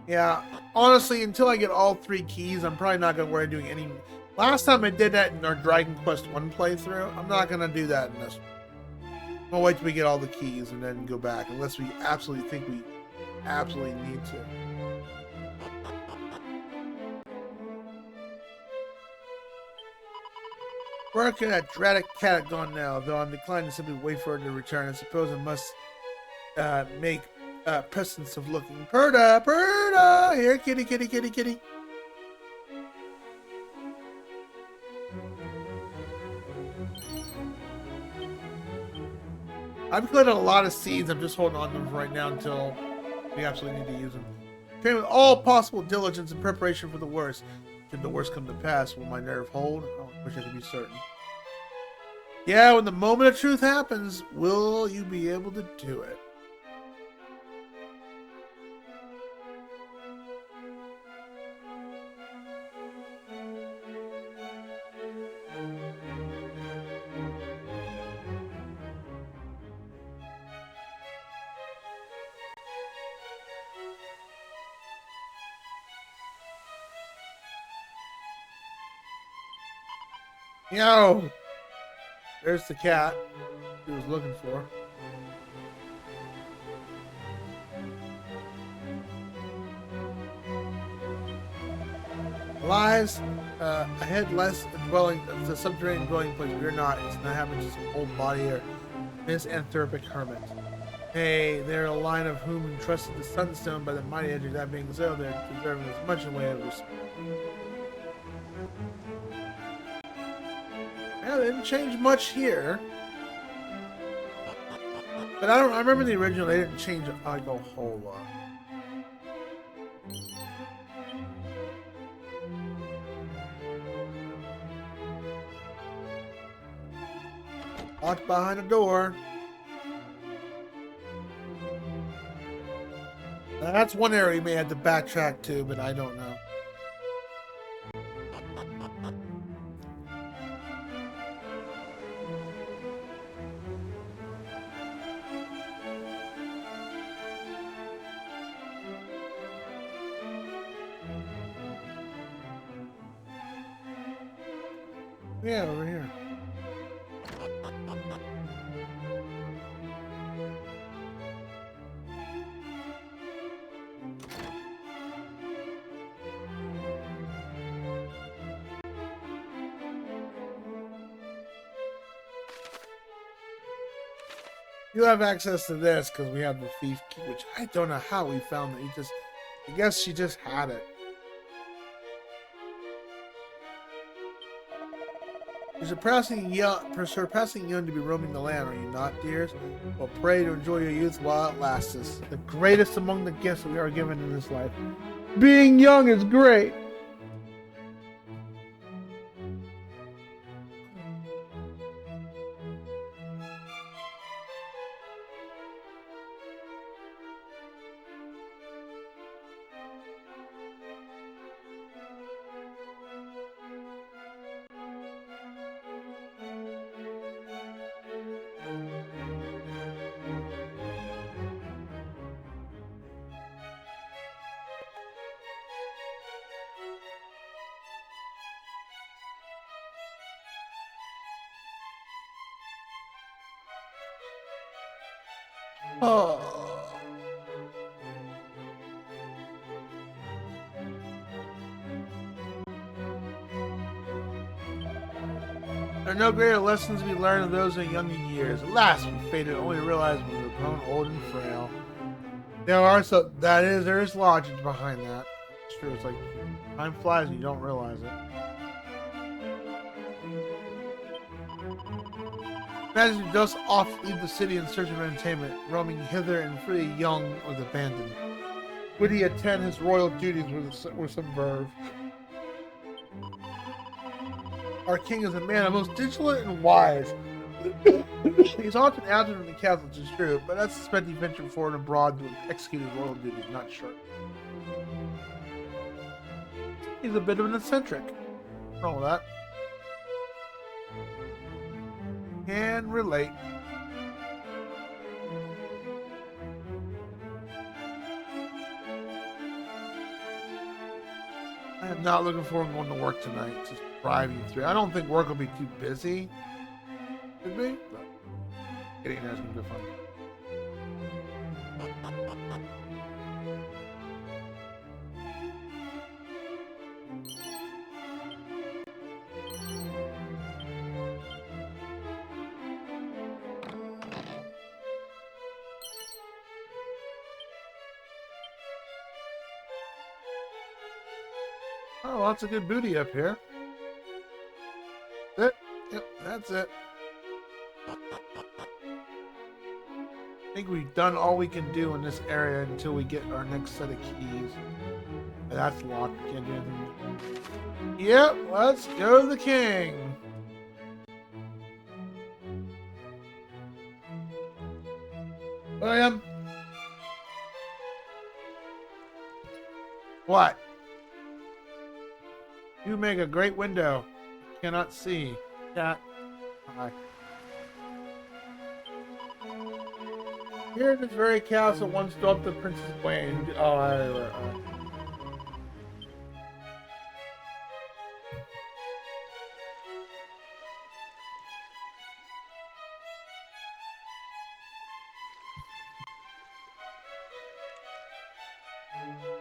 Yeah, honestly, until I get all 3 keys, I'm probably not going to worry doing any... Last time I did that in our Dragon Quest 1 playthrough, I'm not going to do that in this one. I'll wait till we get all the keys and then go back, unless we absolutely think we absolutely need to. Where can that dreaded cat have gone now? Though I'm declined to simply wait for her to return. I suppose I must make presence of looking. Perda! Perda! Here, kitty, kitty, kitty, kitty. I've collected a lot of seeds. I'm just holding on to them right now until we absolutely need to use them. Train with all possible diligence and preparation for the worst. Should the worst come to pass, will my nerve hold? I wish I could be certain. Yeah, when the moment of truth happens, will you be able to do it? Yo! There's the cat he was looking for. Lies ahead less dwelling, the subterranean dwelling place. We're not. It's not happening to some old body or misanthropic hermit. Hey, they're a line of whom entrusted the sunstone by the mighty Edric. That being so, they're deserving as much in the way of respect. Yeah, they didn't change much here. But I remember the original, they didn't change like a whole lot. Locked behind the door. That's one area you may have to backtrack to, but I don't know. Yeah, over here. You have access to this because we have the thief key, which I don't know how we found it. I guess she just had it. You're surpassing young to be roaming the land, are you not, dears? Well, pray to enjoy your youth while it lasts. The greatest among the gifts that we are given in this life. Being young is great. Oh. There are no greater lessons to be learned of those in younger years. Alas, we fated only to realize when we were grown old and frail. There is logic behind that. It's true. It's like time flies and you don't realize it. Imagine you just off leave the city in search of entertainment, roaming hither and free, young or abandoned. Would he attend his royal duties with some verve? Our king is a man of most vigilant and wise. He's often absent from the castle, which is true, but I suspect he ventured forward abroad to execute his royal duties, not sure. He's a bit of an eccentric. What's wrong with that? Can relate. I am not looking forward to going to work tonight. Just driving through. I don't think work will be too busy. Could be, but getting there is going to be fun. Oh, lots of good booty up here. That's it. Yep, that's it. I think we've done all we can do in this area until we get our next set of keys. And that's locked. We can't do anything. Yep, let's go to the king. William. What? You make a great window. Cannot see. Cat. Hi. Here in this very castle once dwelt the Princess Wayne. Oh,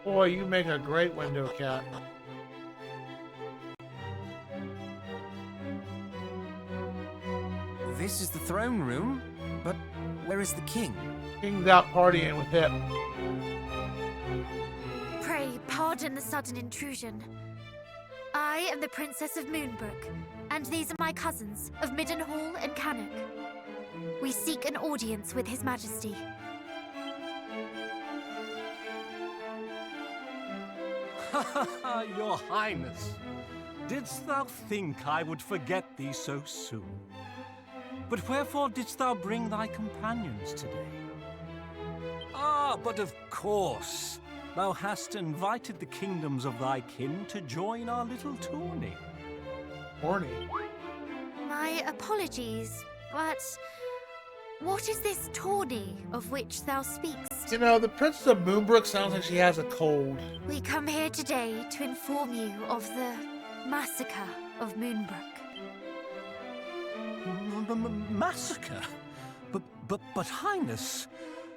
Boy, you make a great window, cat. This is the throne room, but where is the king? King's out partying with him. Pray, pardon the sudden intrusion. I am the Princess of Moonbrook, and these are my cousins of Middenhall and Cannock. We seek an audience with His Majesty. Your Highness, didst thou think I would forget thee so soon? But wherefore didst thou bring thy companions today? Ah, but of course. Thou hast invited the kingdoms of thy kin to join our little tourney. Tourney? My apologies, but what is this tourney of which thou speakst? You know, the Princess of Moonbrook sounds like she has a cold. We come here today to inform you of the massacre of Moonbrook. Massacre? But Highness,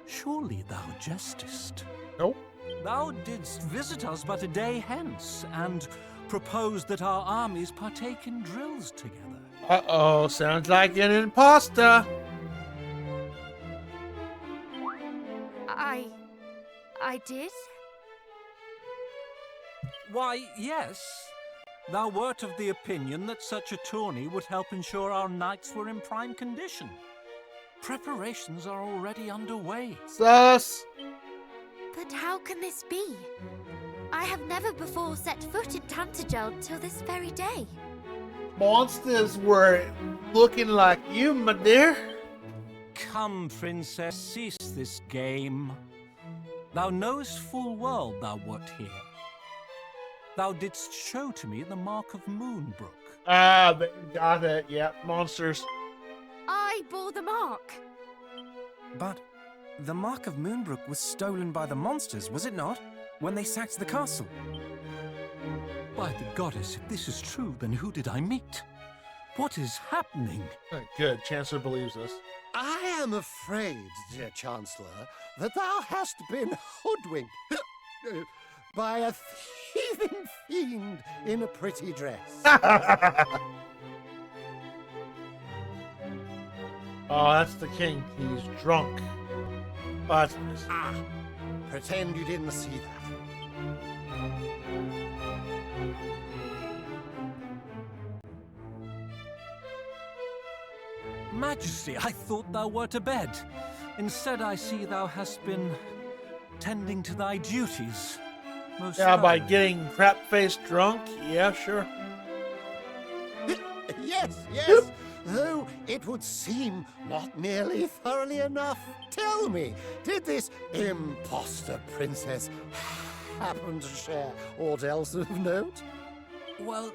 surely thou jestest. Nope. Thou didst visit us but a day hence, and proposed that our armies partake in drills together. Uh-oh, sounds like an imposter. I did? Why, yes. Thou wert of the opinion that such a tourney would help ensure our knights were in prime condition. Preparations are already underway. Sus! But how can this be? I have never before set foot in Tantagel till this very day. Monsters were looking like you, my dear. Come, princess, cease this game. Thou knowest full well thou wert here. Thou didst show to me the mark of Moonbrook. Ah, got it. Yeah, monsters. I bore the mark. But the mark of Moonbrook was stolen by the monsters, was it not? When they sacked the castle. By the goddess, if this is true, then who did I meet? What is happening? Good, Chancellor believes us. I am afraid, dear Chancellor, that thou hast been hoodwinked by a thieving fiend in a pretty dress. Oh, that's the king. He's drunk. But pretend you didn't see that. Majesty, I thought thou wert abed. Instead, I see thou hast been tending to thy duties. Most yeah, by thoroughly. getting crap-faced drunk? Yeah, sure. Yes, yes. Though it would seem not nearly thoroughly enough. Tell me, did this imposter princess happen to share aught else of note? Well,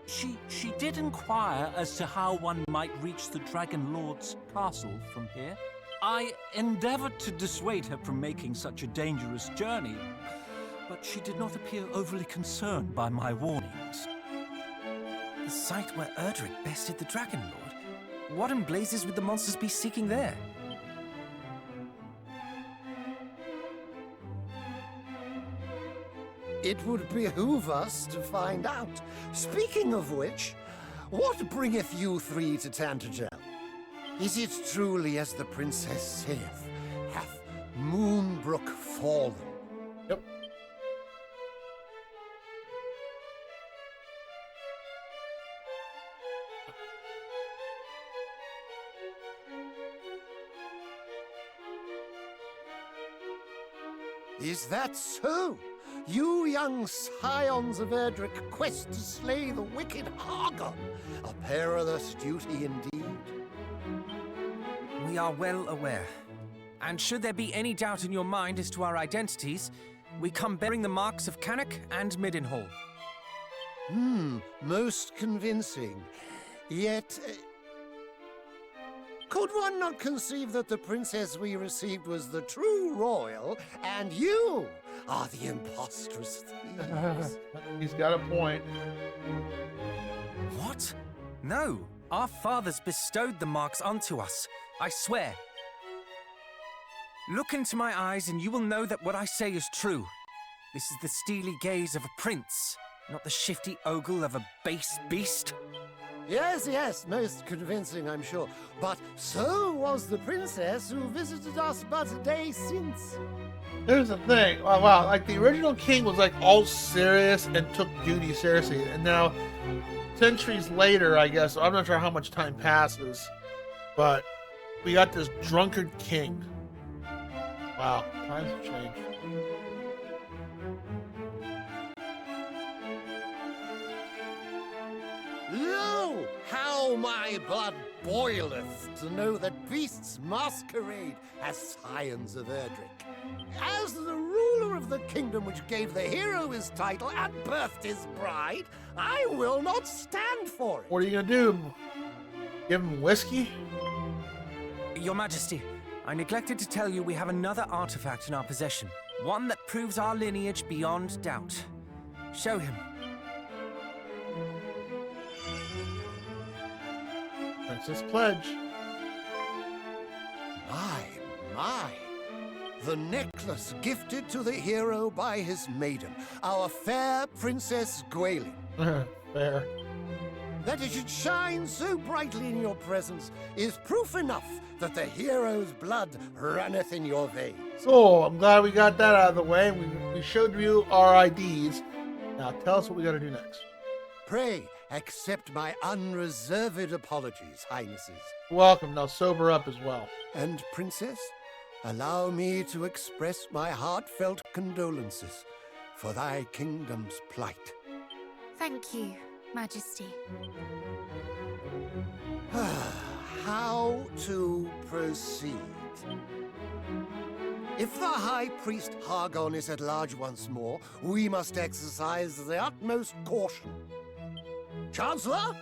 She did inquire as to how one might reach the Dragon Lord's castle from here. I endeavored to dissuade her from making such a dangerous journey, but she did not appear overly concerned by my warnings. The site where Erdrick bested the Dragon Lord? What in blazes would the monsters be seeking there? It would behoove us to find out. Speaking of which, what bringeth you three to Tantagel? Is it truly as the princess saith, hath Moonbrook fallen? Yep. Is that so? You young scions of Erdrick quest to slay the wicked Argon, a perilous duty indeed. We are well aware. And should there be any doubt in your mind as to our identities, we come bearing the marks of Cannock and Middenhall. Most convincing. Yet, could one not conceive that the princess we received was the true royal, and you are the impostress thieves? He's got a point. What? No, our fathers bestowed the marks unto us. I swear. Look into my eyes and you will know that what I say is true. This is the steely gaze of a prince, not the shifty ogle of a base beast. Yes, yes, most convincing, I'm sure. But so was the princess who visited us but a day since. Here's the thing. Oh, wow, like the original king was like all serious and took duty seriously. And now, centuries later, I guess, I'm not sure how much time passes, but we got this drunkard king. Wow, times have changed. Lo, Oh, how my blood boileth to know that beasts masquerade as scions of Erdrick. As the ruler of the kingdom which gave the hero his title and birthed his bride, I will not stand for it. What are you gonna do? Give him whiskey? Your Majesty, I neglected to tell you we have another artifact in our possession. One that proves our lineage beyond doubt. Show him. Princess Pledge. My. The necklace gifted to the hero by his maiden, our fair Princess Gwaelin. Fair. That it should shine so brightly in your presence is proof enough that the hero's blood runneth in your veins. So, I'm glad we got that out of the way. We showed you our IDs. Now tell us what we gotta do next. Pray accept my unreserved apologies, Highnesses. Welcome. Now sober up as well. And, Princess, allow me to express my heartfelt condolences for thy kingdom's plight. Thank you, Majesty. How to proceed? If the High Priest Hargon is at large once more, we must exercise the utmost caution. Chancellor?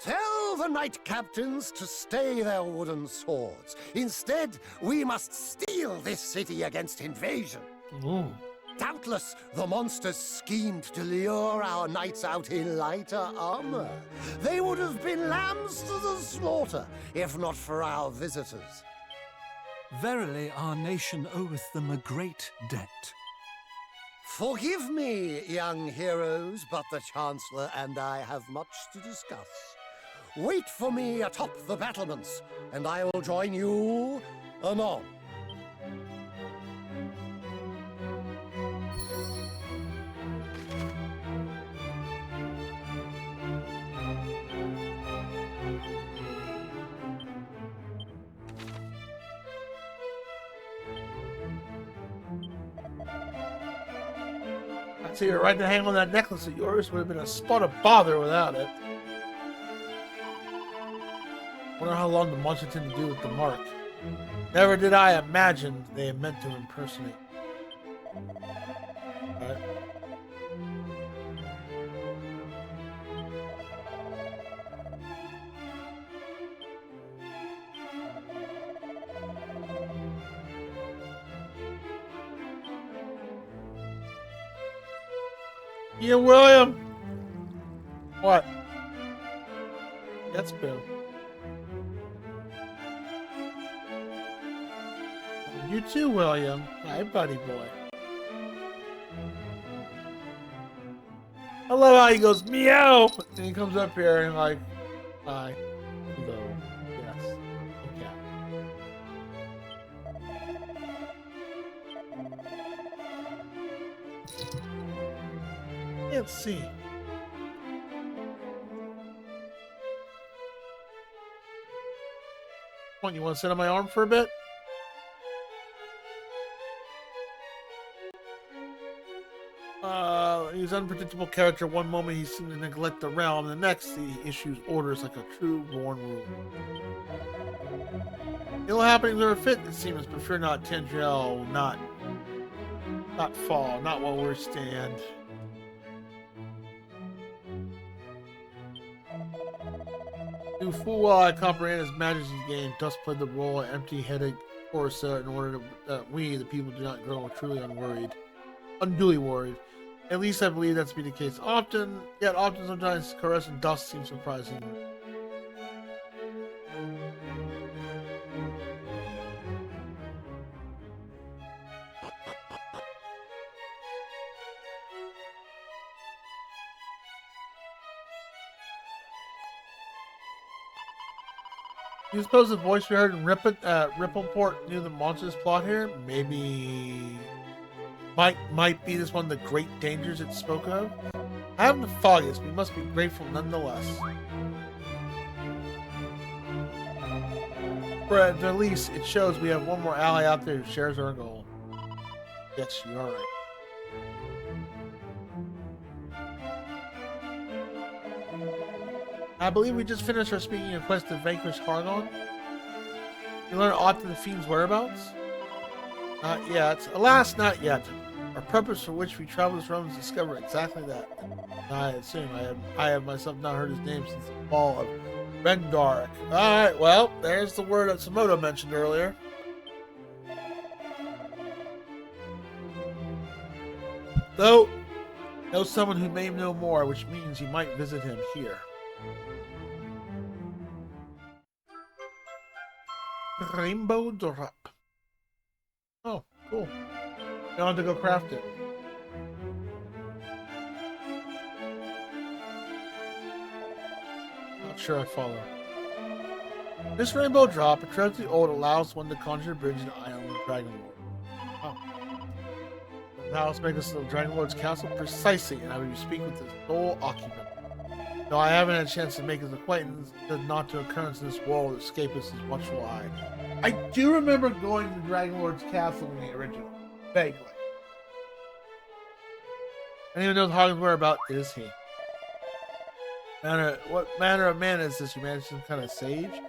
Tell the knight captains to stay their wooden swords. Instead, we must steal this city against invasion. Ooh. Doubtless, the monsters schemed to lure our knights out in lighter armor. They would have been lambs to the slaughter, if not for our visitors. Verily, our nation oweth them a great debt. Forgive me, young heroes, but the Chancellor and I have much to discuss. Wait for me atop the battlements, and I will join you anon. So you're right to hang on that necklace of yours. Would have been a spot of bother without it. Wonder how long the monster tend to do with the mark. Never did I imagine they meant to impersonate. Alright. Yeah, William. What? That's Bill. You too, William. Hi, buddy boy. I love how he goes meow, and he comes up here and like, hi, hello, yes, okay. Let's see. What, you want to sit on my arm for a bit? He's an unpredictable character. One moment he seems to neglect the realm, the next he issues orders like a true born ruler. Ill happenings are fit, it seems, but fear not, Tendril will not fall, not while we stand. Do full well I comprehend His Majesty's game. Thus played the role of empty-headed Corsa in order that we, the people, do not grow truly unduly worried. At least I believe that to be the case. Often sometimes caress and dust seem surprising. Do you suppose the voice we heard in Rippleport knew the monster's plot here? Maybe... Might be this one of the great dangers it spoke of? I haven't the foggiest, we must be grateful nonetheless. For at the least, it shows we have one more ally out there who shares our goal. Yes, you are right. I believe we just finished our speaking of quest to vanquish Hargon. You learn aught of the fiend's whereabouts? Not yet. Alas, not yet. Our purpose for which we travel this realm is to discover exactly that. I assume I have myself not heard his name since the fall of Rendarik. Alright, well, there's the word that Samoto mentioned earlier. Though, know someone who may know more, which means you might visit him here. Rainbow drop. Oh, cool. Now I have to go craft it. Not sure I follow. This rainbow drop, incredibly old, allows one to conjure a bridge in the island of Dragon Lord. Oh. The house makes the Dragon Lord's castle precisely, and I will speak with its sole occupant. Though I haven't had a chance to make his acquaintance, it does not to occurrence in this world escape his watchful eye. I do remember going to Dragon Lord's castle in the original. Vaguely. Anyone knows Hargon's whereabouts? Is he? What manner of man is this? You manage some kind of sage? I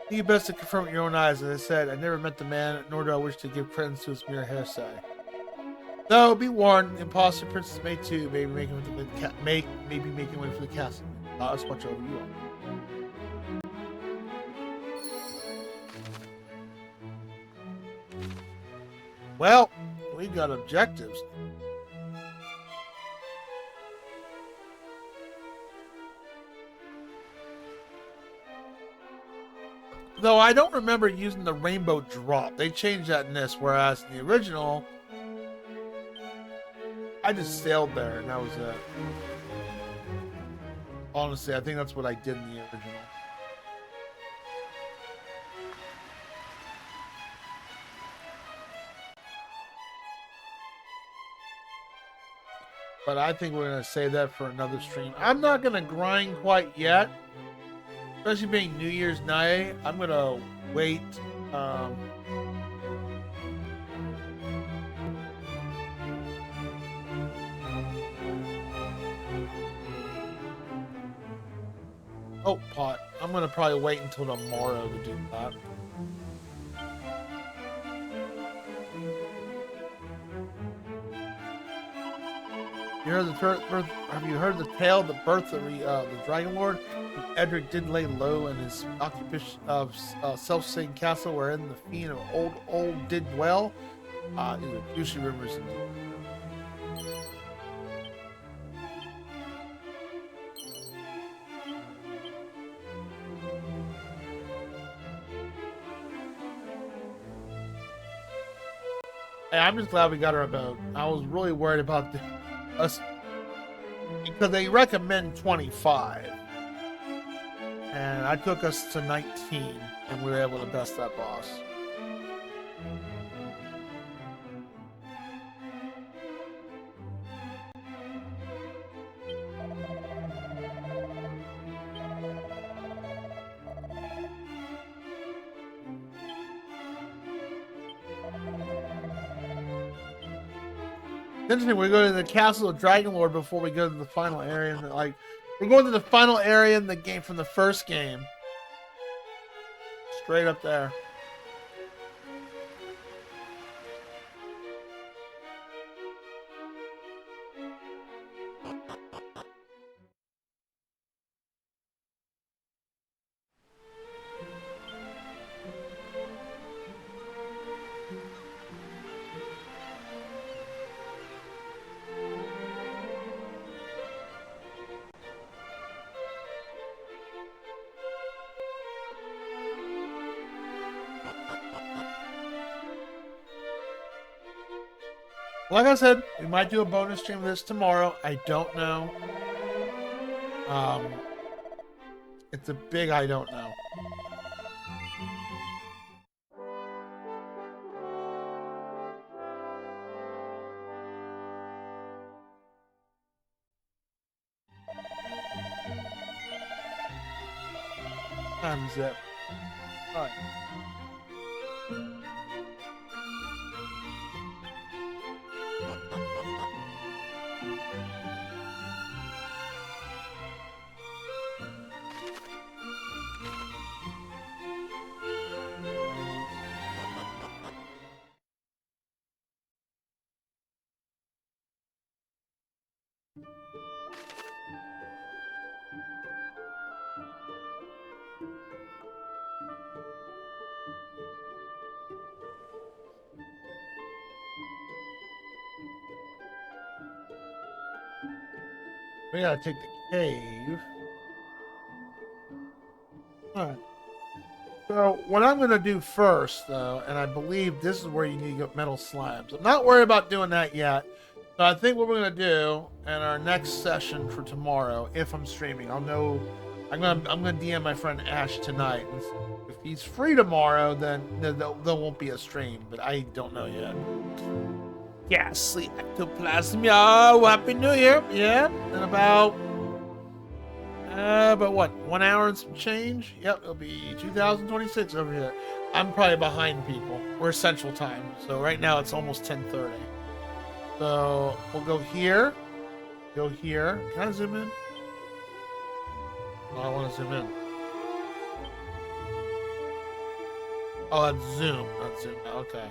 think you best to confirm with your own eyes. As I said, I never met the man, nor do I wish to give credence to his mere hearsay. Though, be warned, the imposter princess may too, maybe making way for the castle. Let's watch over you all. Well, we got objectives. Though I don't remember using the rainbow drop. They changed that in this, whereas in the original, I just sailed there and that was it. Honestly, I think that's what I did in the original. But I think we're going to save that for another stream. I'm not going to grind quite yet. Especially being New Year's night. I'm going to wait. Oh, pot. I'm going to probably wait until tomorrow to do that. Have you heard the tale of the birth of the Dragon Lord? Edric did lay low in his occupation of self-same castle wherein the fiend of old did dwell. These are juicy rumors indeed. Hey, I'm just glad we got our boat. I was really worried about us because they recommend 25. And I took us to 19 and we were able to best that boss. Interesting, we go to the castle of Dragon Lord before we go to the final area. And we're going to the final area in the game from the first game. Straight up there. Like I said, we might do a bonus stream of this tomorrow. I don't know. It's a big I don't know. Unzip. Alright. We gotta take the cave. Alright. So, what I'm gonna do first, though, and I believe this is where you need to get metal slabs. I'm not worried about doing that yet. So I think what we're gonna do in our next session for tomorrow, if I'm streaming, I'll know. I'm gonna DM my friend Ash tonight. And if he's free tomorrow, then there won't be a stream. But I don't know yet. Ghastly ectoplasm, yo! Happy New Year! Yeah, in about what? 1 hour and some change? Yep, it'll be 2026 over here. I'm probably behind people. We're Central Time, so right now it's almost 10:30. So we'll go here. Go here. Can I zoom in? Oh, I want to zoom in. Oh, that's zoom, not zoom. Okay.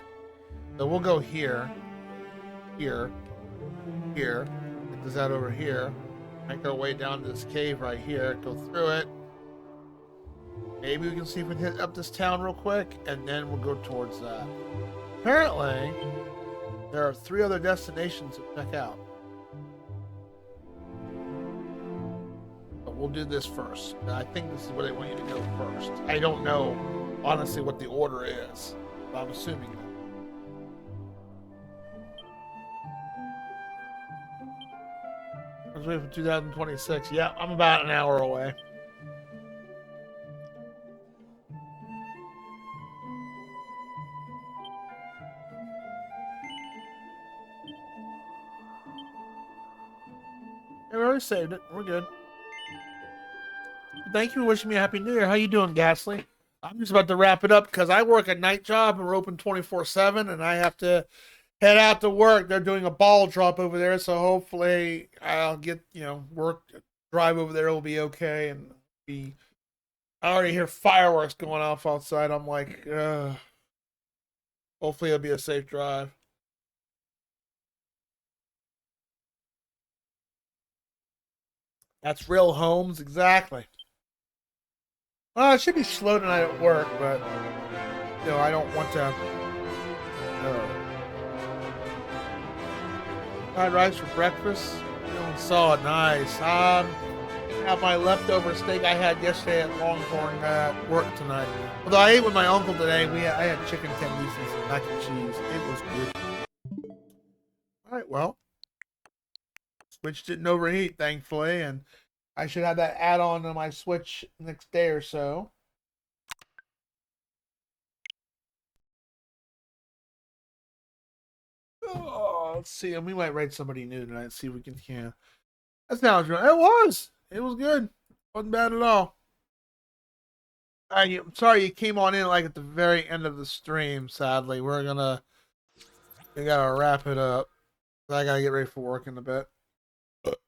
So we'll go here. Here. Here. Get this out over here. Make our way down to this cave right here. Go through it. Maybe we can see if we can hit up this town real quick, and then we'll go towards that. Apparently, there are 3 other destinations to check out. But we'll do this first. And I think this is where they want you to go first. I don't know, honestly, what the order is. But I'm assuming that. Let's wait for 2026. Yeah, I'm about an hour away. Yeah, we already saved it. We're good. Thank you for wishing me a happy new year. How you doing, Ghastly? I'm just about to wrap it up because I work a night job and we're open 24/7, and I have to head out to work. They're doing a ball drop over there, so hopefully I'll get, work, drive over there will be okay, and I already hear fireworks going off outside. I'm like, hopefully it'll be a safe drive. That's real homes, exactly. Well, it should be slow tonight at work, but I don't want to. Fried rice for breakfast. Feeling solid, nice. Have my leftover steak I had yesterday at Longhorn at work tonight. Although I ate with my uncle today, I had chicken tendies and some mac and cheese. It was good. All right, well, Switch didn't overheat, thankfully, and I should have that add-on to my Switch next day or so. Oh, let's see. And we might raid somebody new tonight. See if we can. Yeah, that sounds right. It was. It was good. Wasn't bad at all. I'm sorry you came on in like at the very end of the stream. Sadly, we gotta wrap it up. I gotta get ready for work in a bit.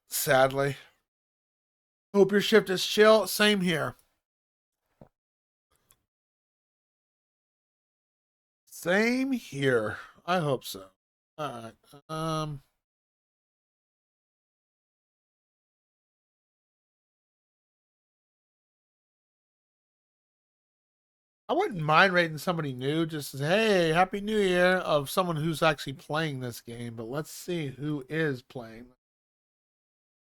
Sadly. Hope your shift is chill. Same here. Same here. I hope so. All right. I wouldn't mind rating somebody new. Just say, hey, Happy New Year, of someone who's actually playing this game. But let's see who is playing.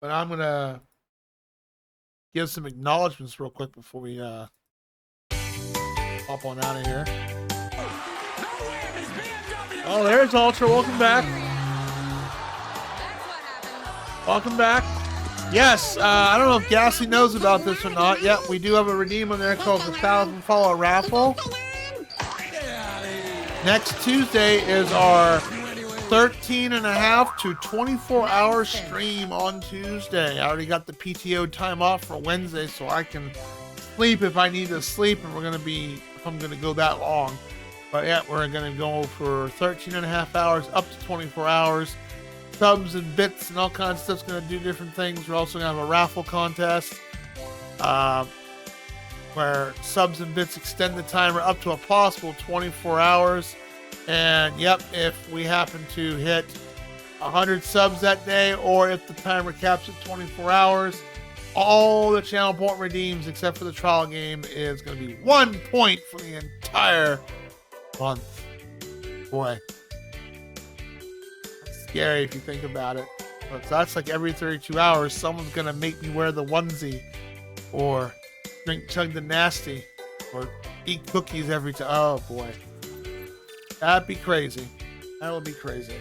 But I'm gonna give some acknowledgments real quick before we hop on out of here. Oh, there's Ultra. Welcome back. Welcome back. Yes, I don't know if Gassy knows about this or not. Yep, we do have a redeem on there called the 1,000 Follower Raffle. Next Tuesday is our 13.5 to 24-hour stream on Tuesday. I already got the PTO time off for Wednesday, so I can sleep if I need to sleep, and if I'm going to go that long. But yeah, we're going to go for 13.5 hours up to 24 hours. Subs and bits and all kinds of stuff's going to do different things. We're also going to have a raffle contest where subs and bits extend the timer up to a possible 24 hours. And yep, if we happen to hit 100 subs that day, or if the timer caps at 24 hours, all the channel point redeems except for the trial game is going to be 1 point for the entire month. Boy. Scary if you think about it. But that's like every 32 hours, someone's gonna make me wear the onesie, or chug the nasty, or eat cookies every time. Oh boy, that'd be crazy. That would be crazy.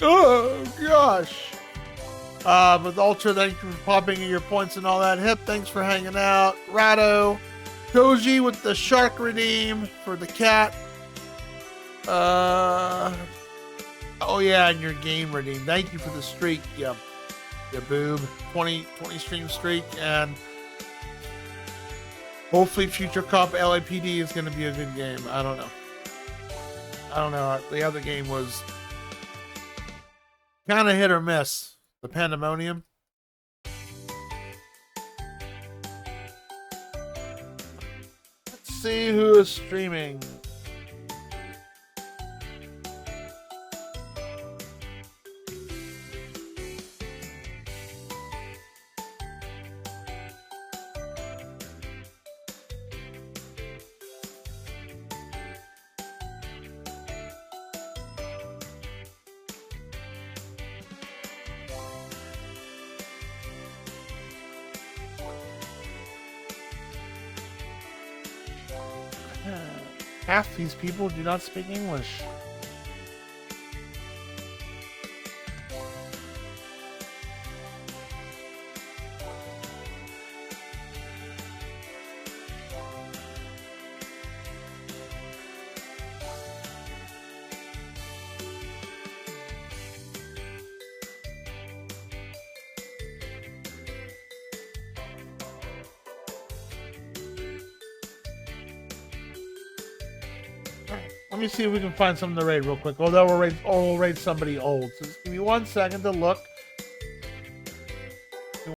Oh gosh. But Ultra, thank you for popping in your points and all that. Hip, thanks for hanging out. Rado, Doji with the shark redeem for the cat. Oh yeah, and your game redeem. Thank you for the streak, yeah boob. 20 stream streak, and hopefully Future Cop LAPD is going to be a good game. I don't know. The other game was kind of hit or miss. The Pandemonium. Let's see who is streaming. Half these people do not speak English. Let me see if we can find something to raid real quick. Although we'll raid somebody old. So just give me 1 second to look.